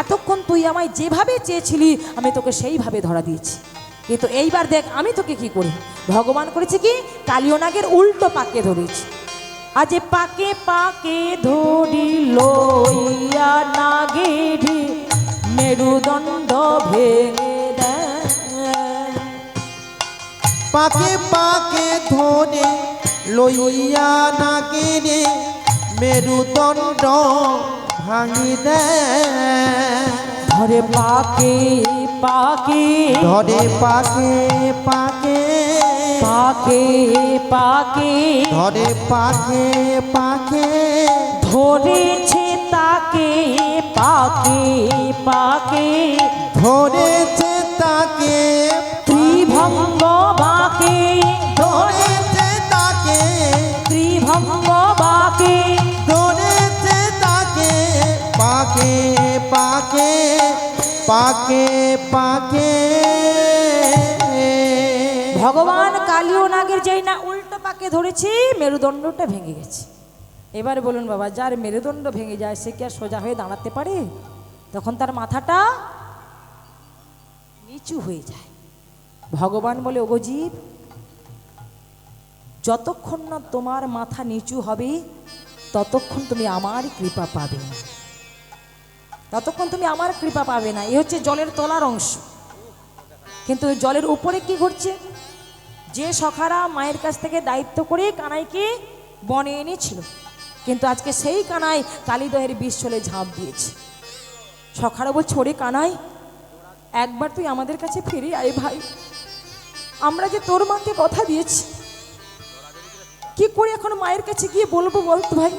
এতক্ষণ তুই আমায় যেভাবে চেয়েছিলি আমি তোকে সেইভাবে ধরা দিয়েছি, কিন্তু এইবার দেখ আমি তোকে কি করি। ভগবান করেছে কি কালীনাগের উল্টো পাকে ধরেছি। আজ পাকে পাকে ধরি লইয়া নাগেরি মেরুদণ্ড ভেঙে দেয়, পাকে পাকে ধরে লইয়া নাগেরে মেরুদণ্ড ভাঙি দেয়, ধরে পাকে পাকে ধরে পাকে পাকে পাকে পাকে ধরে পাকে পাকে ধরেছে তাকে পাকে পাকে ধরেছে তাকে ত্রিভঙ্গ বাকে ধরেছে তাকে ত্রিভঙ্গ বাকে ধরেছে তাকে পাকে পাকে পাকে পাকে। ভগবান কালীনাগের যেই না উল্টো পাকে ধরেছি মেরুদণ্ডটা ভেঙে গেছে। এবার বলুন বাবা, যার মেরুদণ্ড ভেঙে যায় সে কি আর সোজা হয়ে দাঁড়াতে পারে? তখন তার মাথাটা নিচু হয়ে যায়। ভগবান বলে ওগো জীব, যতক্ষণ না তোমার মাথা নিচু হবে ততক্ষণ তুমি আমার কৃপা পাবে না, ততক্ষণ তুমি আমার কৃপা পাবে না। এ হচ্ছে জলের তলার অংশ, কিন্তু জলের উপরে কি ঘটছে যে সখারা মায়ের কাছ থেকে দায়িত্ব করে কানাইকে বনে এনেছিল, কিন্তু আজকে সেই কানাই কালিদহের বিষ চলে ঝাঁপ দিয়েছে। সখারা বলছে, ওরে কানাই, একবার তুই আমাদের কাছে ফিরে আয় ভাই, আমরা যে তোর মাকে কথা দিয়েছি, কি করে এখন মায়ের কাছে গিয়ে বলবো বলতো ভাই,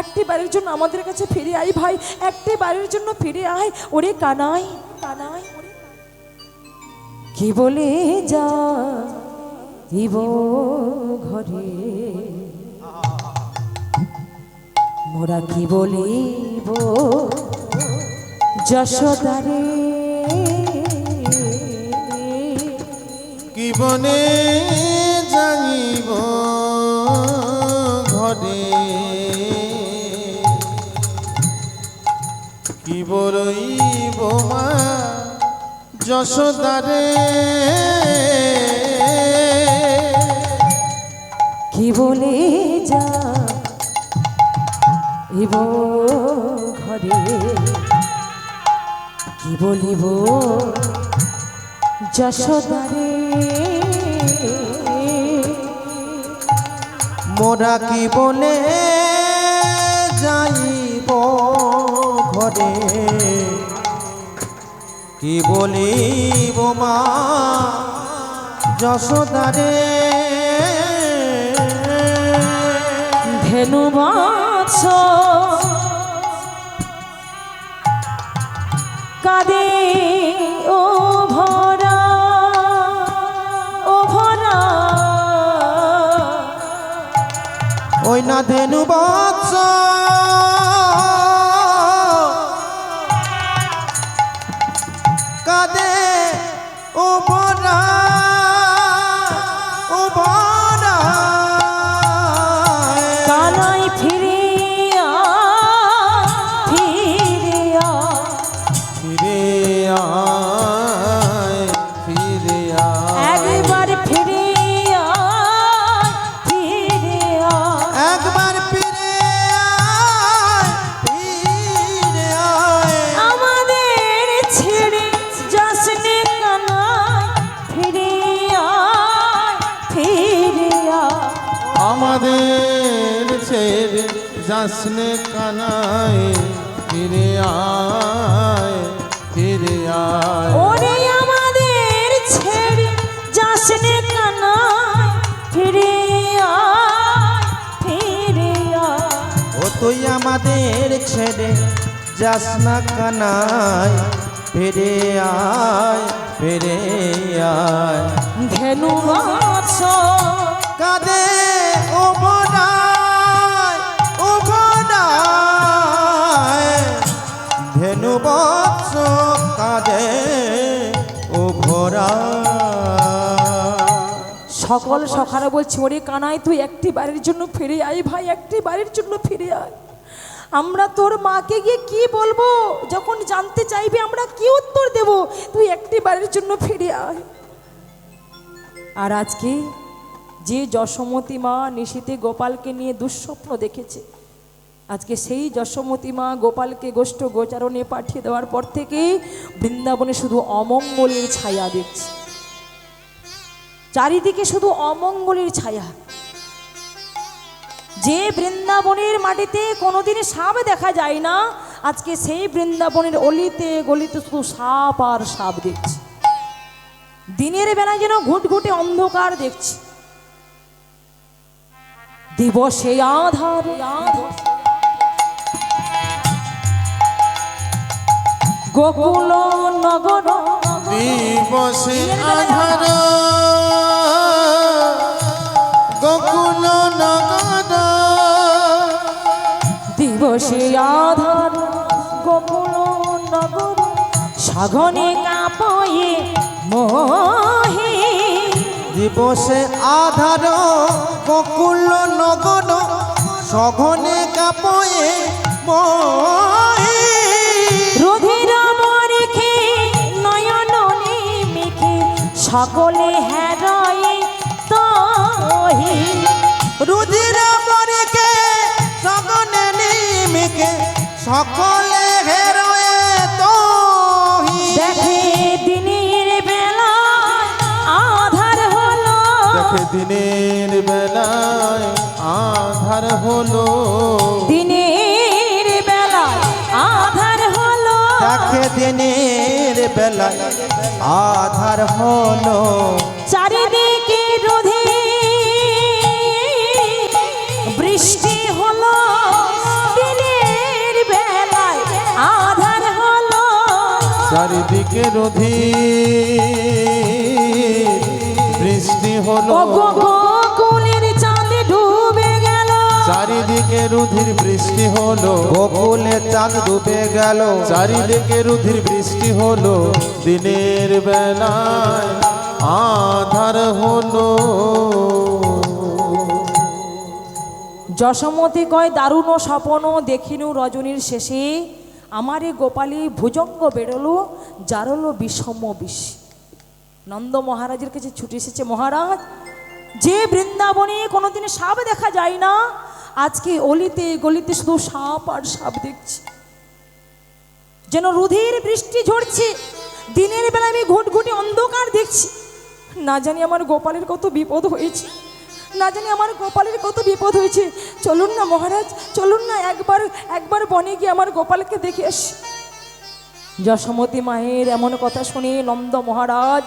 একটি বাড়ির জন্য আমাদের কাছে ফিরে আয় ভাই, একটি বাড়ির জন্য ফিরে আয়। ওরে কানাই, কানাই কি বলে যা দিব ঘরে, মোরা কি বলিব যশোদারে, কি বনে যাইব ঘরে, কি বলইব মা যশোদারে, কি বলে যা ইব ঘরে, কি বলিব যশোদারে, মোরা কি বলে যাইব ঘরে, কি বলিব মা যশোদারে, ধেনু বাছ কাঁদে ও ভরা, ও ভরা, ওই না ধেনু বৎস কাঁদে ও ভরা, ও ভরা, কানাই ফিরিয়া, ফিরিয়া, ফিরে আয়, ফিরে আয়, একবার ফিরিয়া, ফিরিয়া, একবার ফিরে আয়, ফিরে আয়, আমাদের ছেড়ে যাসনে কানাই, ফিরিয়া, ফিরিয়া, আমাদের ছেড়ে যাসনে কানাই, ফিরে আয়, ফিরে আয়, ওরে আমাদের ছেড়ে যাসনে কানাই, ফিরিয়া, ফিরিয়া, ও তুই আমাদের ছেড়ে যাস না কানাই, ফিরে আয়, ফিরে আয়, ধেনু বাছ কাঁদে ও বোনায়, ও বোনায়, ধেনু বৎস কাঁদে ও ভরা, সকল সখারা বলছে, ওরে কানাই তুই একটি বাড়ির জন্য ফিরে আয় ভাই, একটি বাড়ির জন্য ফিরে আয়, আমরা তোর মাকে গিয়ে কি বলবো, যখন জানতে চাইবে আমরা কি উত্তর দেব, তুই একটি বাড়ির জন্য ফিরে আয়। আর আজকে যে যশোমতী মা নিশীথে গোপালকে নিয়ে দুঃস্বপ্ন দেখেছে, আজকে সেই যশোমতী মা গোপালকে গোষ্ঠ গোচারণে পাঠিয়ে দেওয়ার পর থেকে বৃন্দাবনে শুধু অমঙ্গলের ছায়া দেখছে, চারিদিকে শুধু অমঙ্গলের ছায়া। যে বৃন্দাবনের মাটিতে কোনোদিন সাপ দেখা যায় না, আজকে সেই বৃন্দাবনের অলিতে গলিতে শুধু সাপ আর সাপ দেখছি, দিনের বেলায় যেন ঘুটঘুটে অন্ধকার দেখছি, দিবসে আধার, গোকুল নগর, দিবসে আধার, গোকুল নগর, দিবসে আধার গোকুল নগর, সঘনে কাঁপয়ে মোহে, দিবসে আধার গোকুল নগর, সঘনে কাপয়ে মোহে, রুধির বরিখে নয়ন নিমিখে, সকলে হেরয়ে তহি, রুধির বরিখে সঘনে নিমিখে, সকলে হেরয়ে তহি, দেখে দিনের বেলা আধার হলো, দেখে দিনের বেলায় আধার হলো, দিনের বেলায় আধার হলো, দেখে দিনের বেলায় আধার হলো, চারিদিকে রোধে বৃষ্টি হলো, দিনের বেলায় আধার হলো, চারিদিকে রোধির বৃষ্টি হলো, গোকুলের চাঁদ ডুবে গেল, চারিদিকে রুধির বৃষ্টি হলো, গোকুলে চাঁদ ডুবে গেল, চারিদিকে রুধির বৃষ্টি হলো, দিনের বেলায় আধার হলো। যশোমতী কয় দারুণ স্বপন দেখিনু রজনীর শেষে, আমারে গোপালী ভুজঙ্গ বেরোলো, জারলো বিষম বিষ। নন্দ মহারাজের কাছে ছুটে এসেছে, মহারাজ যে বৃন্দাবনে কোনোদিন সাপ দেখা যায় না, আজকে অলিতে গলিতে শুধু সাপ আর সাপ দেখছি, যেন রুধির বৃষ্টি ঝরছে, দিনের বেলা আমি ঘুটঘুটে অন্ধকার দেখছি। না জানি আমার গোপালের কত বিপদ হয়েছে, না জানি আমার গোপালের কত বিপদ হয়েছে। চলুন না মহারাজ, চলুন না একবার বনে গিয়ে আমার গোপালকে দেখে আসি। যশোমতী মায়ের এমন কথা শুনে নন্দ মহারাজ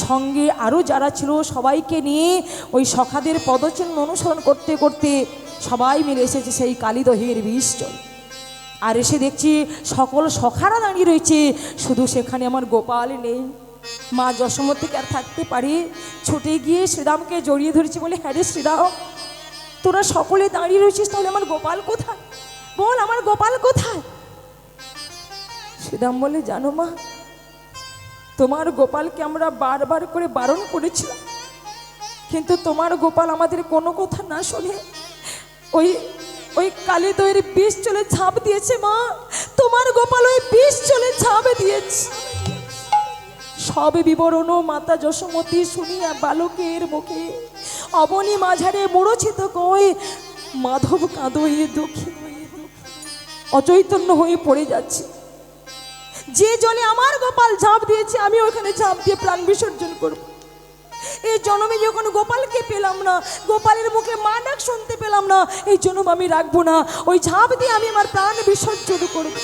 সঙ্গে আরও যারা ছিল সবাইকে নিয়ে ওই সখাদের পদচিহ্ন অনুসরণ করতে করতে সবাই মিলে এসেছে সেই কালীদহের বিষ জল। আর এসে দেখছি সকল সখারা দাঁড়িয়ে রয়েছে, শুধু সেখানে আমার গোপাল নেই। মা যশোমতীকে আর থাকতে পারে, ছুটে গিয়ে শ্রীরামকে জড়িয়ে ধরেছি, বলে হ্যাঁ রে শ্রীরাম, তোরা সকলে দাঁড়িয়ে রয়েছিস, তাহলে আমার গোপাল কোথায়? বল আমার গোপাল কোথায়? শ্রীরাম বলে, জানো মা, তোমার গোপালকে আমরা বারবার করে বারণ করেছিলাম, কিন্তু তোমার গোপাল আমাদের কোনো কথা না শুনে ওই কালীদহের বিষ চলে ঝাঁপ দিয়েছে। মা, তোমার গোপাল ওই বিষ চলে ঝাঁপ দিয়েছে। সব বিবরণ মাতা যশোমতী শুনিয়া বালকের মুখে অবনী মাঝারে মূরছিত কই মাধব কাঁদয়ে দুঃখী অচৈতন্য হয়ে পড়ে যাচ্ছে। যে জলে আমার গোপাল ঝাঁপ দিয়েছে, আমি ওখানে ঝাঁপ দিয়ে প্রাণ বিসর্জন করব। এই জন্মে যখন গোপালকে পেলাম না, গোপালের মুখে মা ডাক শুনতে পেলাম না, এই জন্ম আমি রাখবো না, ওই ঝাঁপ দিয়ে আমি আমার প্রাণ বিসর্জন করব।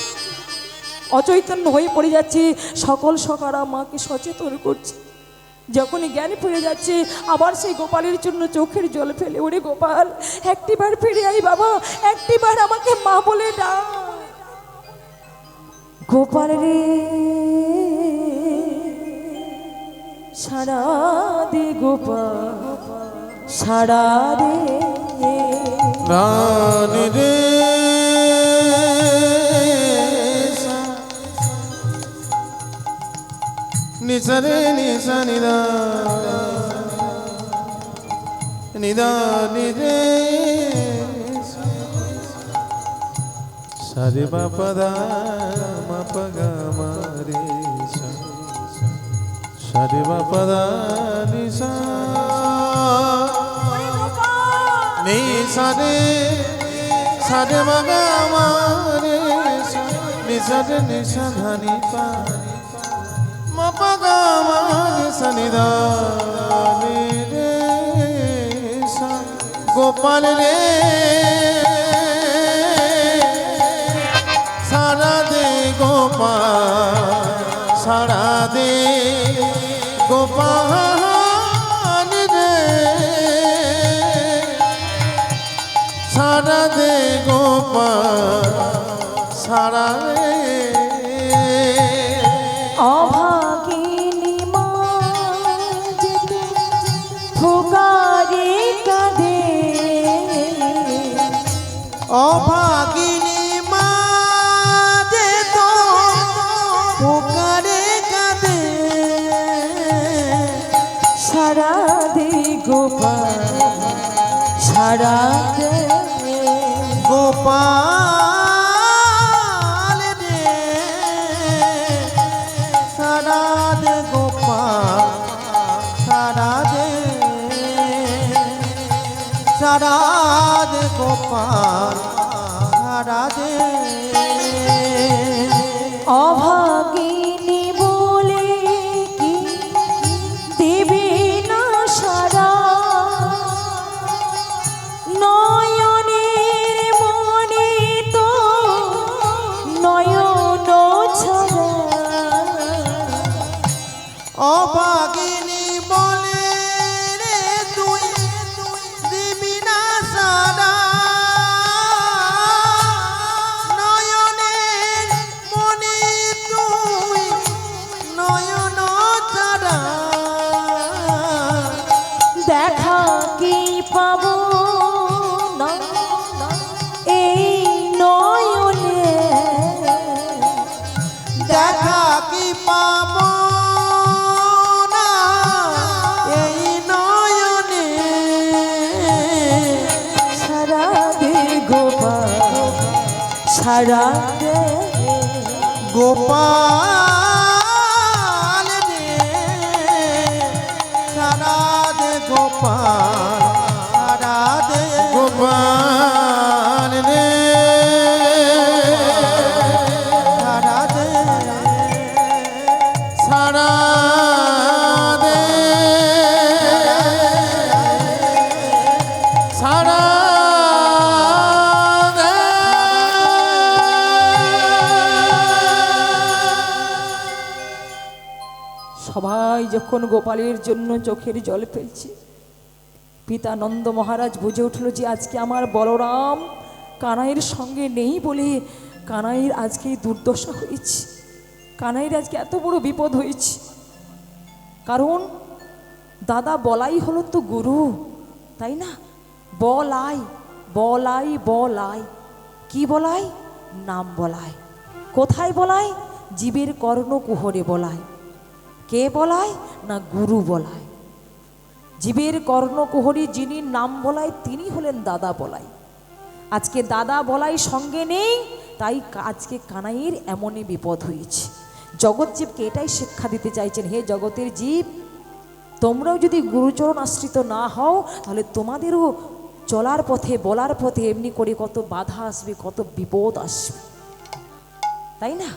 অচৈতন্য হয়ে পড়ে যাচ্ছে। সকল সখারা মাকে সচেতন করছে। যখনই জ্ঞান ফিরে যাচ্ছে, আবার সেই গোপালের জন্য চোখের জল ফেলে, ওরে গোপাল একটিবার ফিরে আই বাবা, একটিবার আমাকে মা বলে ডাক। গোপাল রে সারা দে গোপাল, সারা দে রানী রে নিসারে নিসা নিদা নিদা নিরে সারে বাপদা মাপগা মারে সারে বাপদা নিসা নিসারে সারে বাগা মারে নিসারে নিসা ধানি পা মাপগা মারে সনিদা রে গোপাল রে সারা দে গোপাল, সারা দে গোপাল রে সারা দে গোপাল, সারা রে অভাগিনী মা যেতে ফুকারে কাঁদে, অভাগিনী মা যে তো পুকারে কাঁদে, সারা দে গোপাল, সারা দে গোপাল রে সারা দে গোপাল, সারা দে, সারা দে গোপাল, সারা দে। অভাগিনী বলে কি দেবে না সারা, অভাগিনী বলে রে তুই দিবি না সারা নয়নের মনে তুই নয়ন ছাড়া দেখা কি পাবো না এই নয়নে, দেখা কি পাব না এই নয়নে সারা দে গোপাল সারা দে গোপাল রে সারা দে গোপাল সারা দে গোপাল রে সারা দে সারা দে সারা দে। সবাই যখন গোপালের জন্য চোখের জল ফেলছে, পিতা নন্দ মহারাজ বুঝে উঠল যে আজকে আমার বলরাম কানাইয়ের সঙ্গে নেই বলে কানাইয়ের আজকে এই দুর্দশা হয়েছে, কানাইয়ের আজকে এত বড় বিপদ হয়েছে। কারণ দাদা বলাই হলো তো গুরু, তাই না? বলাই বলাই বলাই, কি বলাই? নাম বলাই। কোথায় বলাই? জীবের কর্ণকুহরে বলাই। কে বলায়? না গুরু বলায়। জীবের কর্ণকুহরী যিনি নাম বলায় তিনি হলেন দাদা বলাই। আজকে দাদা বলাই সঙ্গে নেই, তাই আজকে কানাইয়ের এমনই বিপদ হয়েছে। জগৎ জীবকে এটাই শিক্ষা দিতে চাইছেন, হে জগতের জীব, তোমরাও যদি গুরুচরণ আশ্রিত না হও তাহলে তোমাদেরও চলার পথে বলার পথে এমনি করে কত বাধা আসবে, কত বিপদ আসবে, তাই না?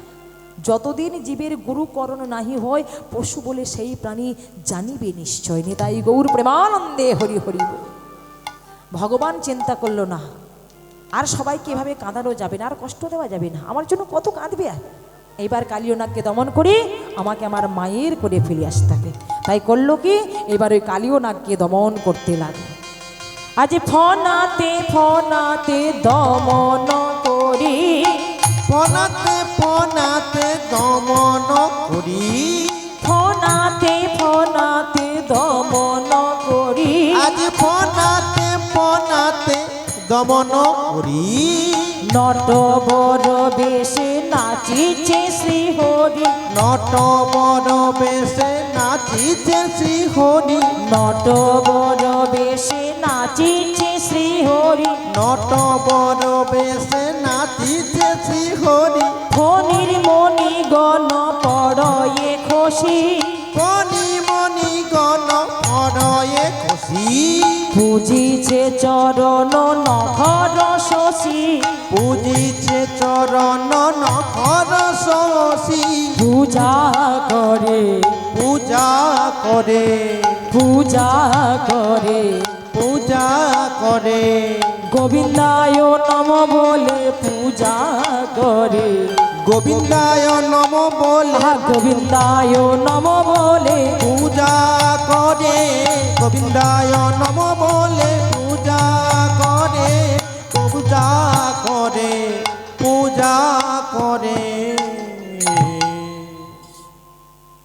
যতদিন জীবের গুরুকরণ নাহি হয় পশু বলে সেই প্রাণী জানিবে নিশ্চয়। নিতাই গৌর প্রেমানন্দে হরি হরি বল। ভগবান চিন্তা করলো না আর সবাইকে এভাবে কাঁদানো যাবে না, আর কষ্ট দেওয়া যাবে না, আমার জন্য কত কাঁদবে। আর এইবার কালিয়নাগকে দমন করে আমাকে আমার মায়ের করে ফিরে আসতে হবে। তাই করলো কি, এবার ওই কালিয়নাগকে দমন করতে লাগলো। আজ ফনাতে ফনাতে দমন করি, ফনাতে ফনাতে দমন করি, ফনাতে ফনাতে দমন করি, আজ ফনাতে ফনাতে দমন করি। নট বড় বেশে নাচিছে শ্রীহরি, নট বড় বেশে নাচিছে শ্রীহরি, নট বড় বেশে নাচিছে শ্রীহরি, নট বড় বেশে নাচিছে শ্রীহরি। ফণির মণি গণ পড়য়ে খুশি, মণি মণি গণ পড়য়ে খুশি, পূজিছে চরণ নখর শশী, পূজিছে চরণ নখর শশী। পূজা করে পূজা করে পূজা করে পূজা করে গোবিন্দায় নম বলে পূজা করে, গোবিন্দায় নম বলে গোবিন্দায় নম বলে পূজা করে, গোবিন্দায় নম বলে পূজা করে, পূজা করে পূজা করে।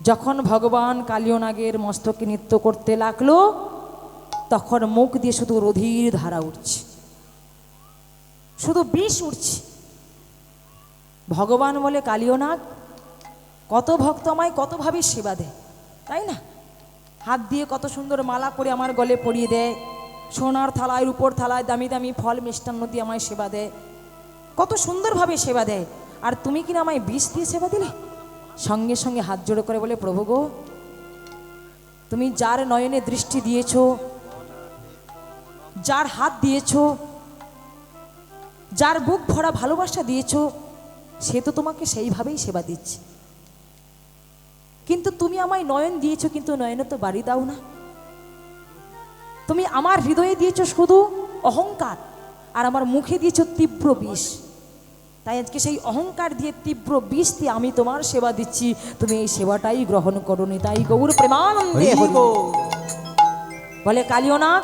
যখন ভগবান কালিয়নাগের মস্তকে নৃত্য করতে লাগলো তখন মুখ দিয়ে শুধু রধির ধারা উঠছে, শুধু বিষ উঠছে। ভগবান বলে, কালিয়নাগ কত ভক্ত আমায় কতভাবে সেবা দেয়, তাই না? হাত দিয়ে কত সুন্দর মালা করে আমার গলে পরিয়ে দেয়, সোনার থালায় রূপোর থালায় দামি দামি ফল মিষ্টান্ন দিয়ে আমায় সেবা দেয়, কত সুন্দরভাবে সেবা দেয়। আর তুমি কিনা আমায় বিষ দিয়ে সেবা দিলে? সঙ্গে সঙ্গে হাত জোড়ো করে বলে, প্রভু গো, তুমি যার নয়নে দৃষ্টি দিয়েছ, যার হাত দিয়েছ, যার বুক ভরা ভালোবাসা দিয়েছ, সে তো তোমাকে সেইভাবেই সেবা দিচ্ছে। কিন্তু তুমি আমায় নয়ন দিয়েছ, কিন্তু নয়নে তো বাড়ি দাও না। তুমি আমার হৃদয়ে দিয়েছ শুধু অহংকার, আর আমার মুখে দিয়েছ তীব্র বিষ। তাই আজকে সেই অহংকার দিয়ে তীব্র বিষ দিয়ে আমি তোমার সেবা দিচ্ছি, তুমি এই সেবাটাই গ্রহণ করো নি। তাই গৌর প্রেমানন্দে হরি হরি। বল। বলে কালিয়নাথ,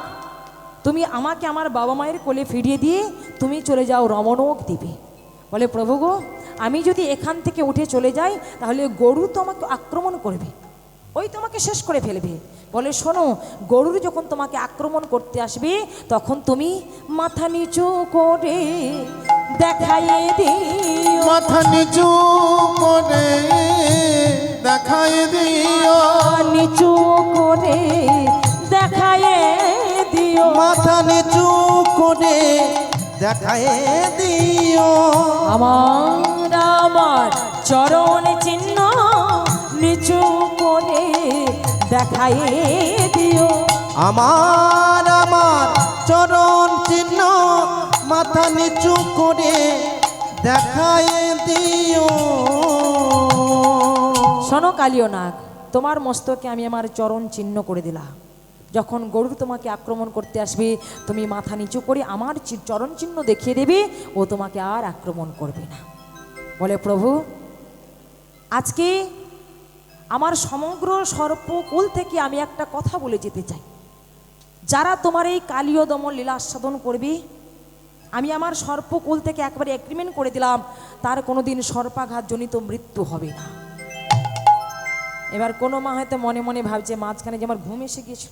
তুমি আমাকে আমার বাবা মায়ের কোলে ফিরিয়ে দিয়ে তুমি চলে যাও রমণক দ্বীপে। বলে প্রভু গো, আমি যদি এখান থেকে উঠে চলে যাই তাহলে গরু তো আমাকে আক্রমণ করবে, ওই তোমাকে শেষ করে ফেলবে। বলে শোনো, গরুর যখন তোমাকে আক্রমণ করতে আসবে তখন তুমি মাথা নিচু করে দেখাইয়ে দিও, মাথা নিচু করে দেখাই দিও, নিচু করে দেখাইয়ে দিও, মাথা নিচু করে দেখায় দিও, আমার চরণ চিহ্ন নিচু করে দেখাইয়ে দিও, আমার চরণ চিহ্ন মাথা নিচু করে দেখায় দিও। শোনো কালিয়নাগ, তোমার মস্তকে আমি আমার চরণ চিহ্ন করে দিলাম। যখন গরু তোমাকে আক্রমণ করতে আসবে তুমি মাথা নিচু করে আমার চরণ চিহ্ন দেখিয়ে দেবে, ও তোমাকে আর আক্রমণ করবে না। বলে প্রভু, আজকে আমার সমগ্র সর্পকুল থেকে আমি একটা কথা বলে যেতে চাই। যারা তোমার এই কালীয় দমন লীলা আস্বাদন করবে, আমি আমার সর্পকুল থেকে একবারে এগ্রিমেন্ট করে দিলাম তার কোনোদিন সর্পাঘাতজনিত মৃত্যু হবে না। এবার কোনো মা হয়তো মনে মনে ভাবছে মাঝখানে যে আমার ঘুম এসে গিয়েছে,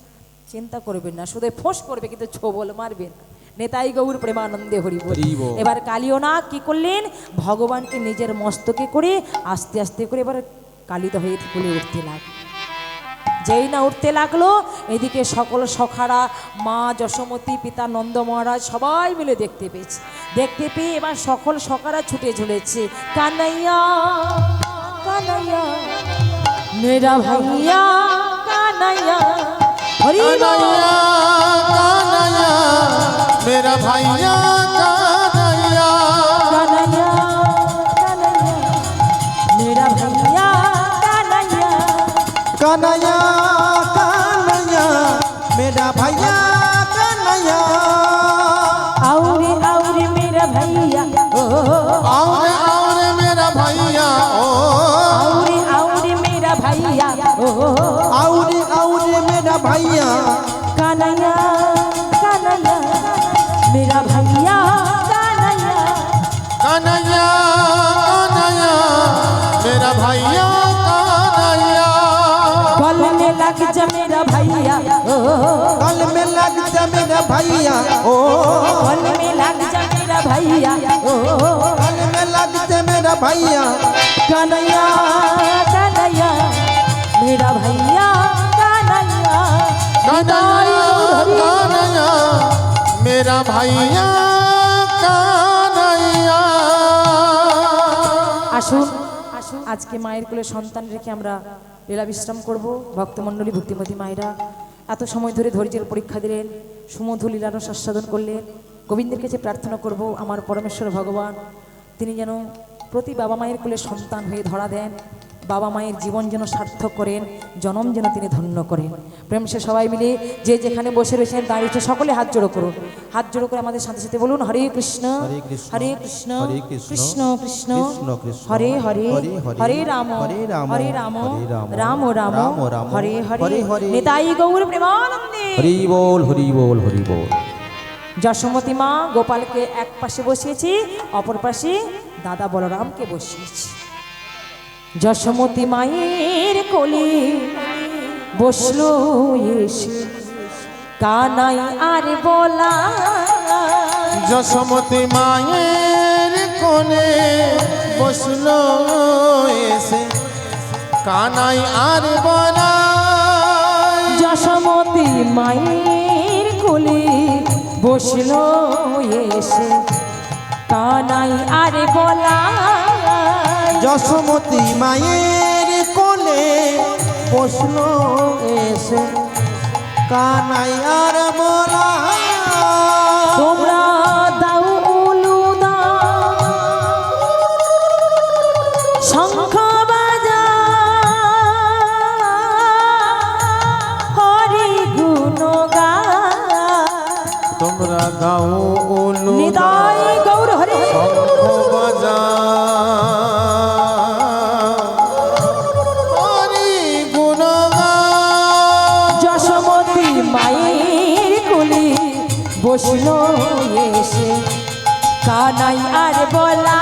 চিন্তা করবেন না, শুধু ফোঁস করবে কিন্তু ছোবল মারবেন না। নেতাই গৌর প্রেমানন্দে হরি বল। হরি বল। এবার কালিয়নাগ কি করলেন, ভগবানকে নিজের মস্তকে করে আস্তে আস্তে করে এবার কালিত হয়ে ফুলে উঠতে লাগলো। যেই না উঠতে লাগলো, এদিকে সকল সখারা, মা যশোমতী, পিতা নন্দ মহারাজ সবাই মিলে দেখতে পেয়েছে। দেখতে পেয়ে এবার সকল সখারা ছুটে ঝুলেছে, কানাইয়া কানাইয়া মেরা ভাইয়া কানাইয়া, হরি বল। কানাইয়া কানাইয়া মেরা ভাইয়া কানাইয়া, কানাইয়া কানাইয়া মেরা ভাইয়া কানাইয়া, কানাইয়া কানাইয়া মেরা ভাইয়া কানাইয়া, আউরে আউরে মেরা ভাইয়া ও, আউরে আউরে মেরা ভাইয়া ও, আউরে আউরে মেরা ভাইয়া ও, আউরে আউরে মেরা ভাইয়া, কানাইয়া কানাইয়া মেরা ভাইয়া কানাইয়া, কানাইয়া কানাইয়া মেরা ভাইয়া কানাইয়া, गल में लग जा मेरा भैया ओ, गल में लग जा मेरा भैया ओ, गल में लग जा मेरा भैया ओ, गल में लग जा मेरा भैया, कन्हैया कन्हैया मेरा भैया कन्हैया, कानाइया कानाइया मेरा भाइया कानाइया। আসুন আজকে মায়ের কোলে সন্তান রেখে আমরা লীলা বিশ্রাম করব। ভক্তমণ্ডলী, ভক্তিমতী মায়েরা এত সময় ধরে ধৈর্যের পরীক্ষা দিলেন, সুমধু লীলারস আস্বাদন করলেন। গোবিন্দের কাছে প্রার্থনা করব আমার পরমেশ্বর ভগবান তিনি যেন প্রতি বাবা মায়ের কোলে সন্তান হয়ে ধরা দেন, বাবা মায়ের জীবন যেন সার্থক করেন, জনম যেন তিনি ধন্য করেন। প্রেম সে সবাই মিলে যে যেখানে বসে রয়েছেন দাঁড়িয়েছে সকলে হাত জোড়ো করুন। হাত জোড়ো করে আমাদের সাথে সাথে বলুন, হরে কৃষ্ণ হরে কৃষ্ণ কৃষ্ণ কৃষ্ণ হরে হরে হরে রাম হরে রাম রাম রাম হরে হরে, নিতাই গৌর প্রেমানন্দে হরি বল হরি বল হরি বল। যশোমতী মা গোপালকে এক পাশে বসিয়েছি, অপর পাশে দাদা বলরামকে বসিয়েছি। যশোমতী মায়ের কোলে বসলো এসে কানাই আর বলা, যশোমতী মায়ের কোলে বসলো এসে কানাই আর বলাই, যশোমতী মায়ের কোলে বসলো এসে কানাই আর বলা, যশোমতী মায়ের কোলে বসলো এসে কানাই আর বলা, তোমরা দাও উলুদান শঙ্খ বাজা হরি গুণগান, তোমরা গাও ওলু নিতাই গৌর হরে শঙ্খ বাজা মায়ের কোলে বসলো এসে কানাই আর বলা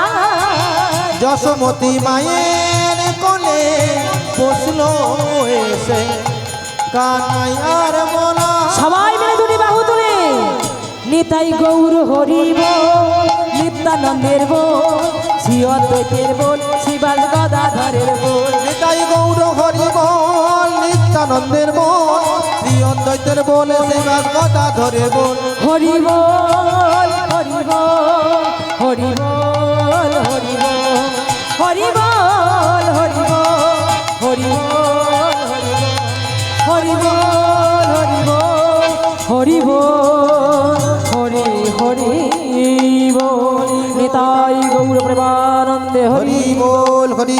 যশোমতী মায়ের কোলে বসলো এসে কানাই আর বলা সবাই মিলে দুটি বাহু তুলে নিতাই গৌর হরিব নিত্যানন্দের বোন শ্রী অদ্বৈতের বোন শিবাল গদাধরের বোন নিতাই গৌর হরি বল নিত্যানন্দের বল শ্রী অদ্বৈতের বল শিবাস গদাধরের বল হরি বল হরি বল হরি বল হরি বল হরি বল হরি বল হরি বল হরি বল হরি বল হরি বল হরি হরি বল নিতাই গৌর প্রেমানন্দে হরি হরি বল হরি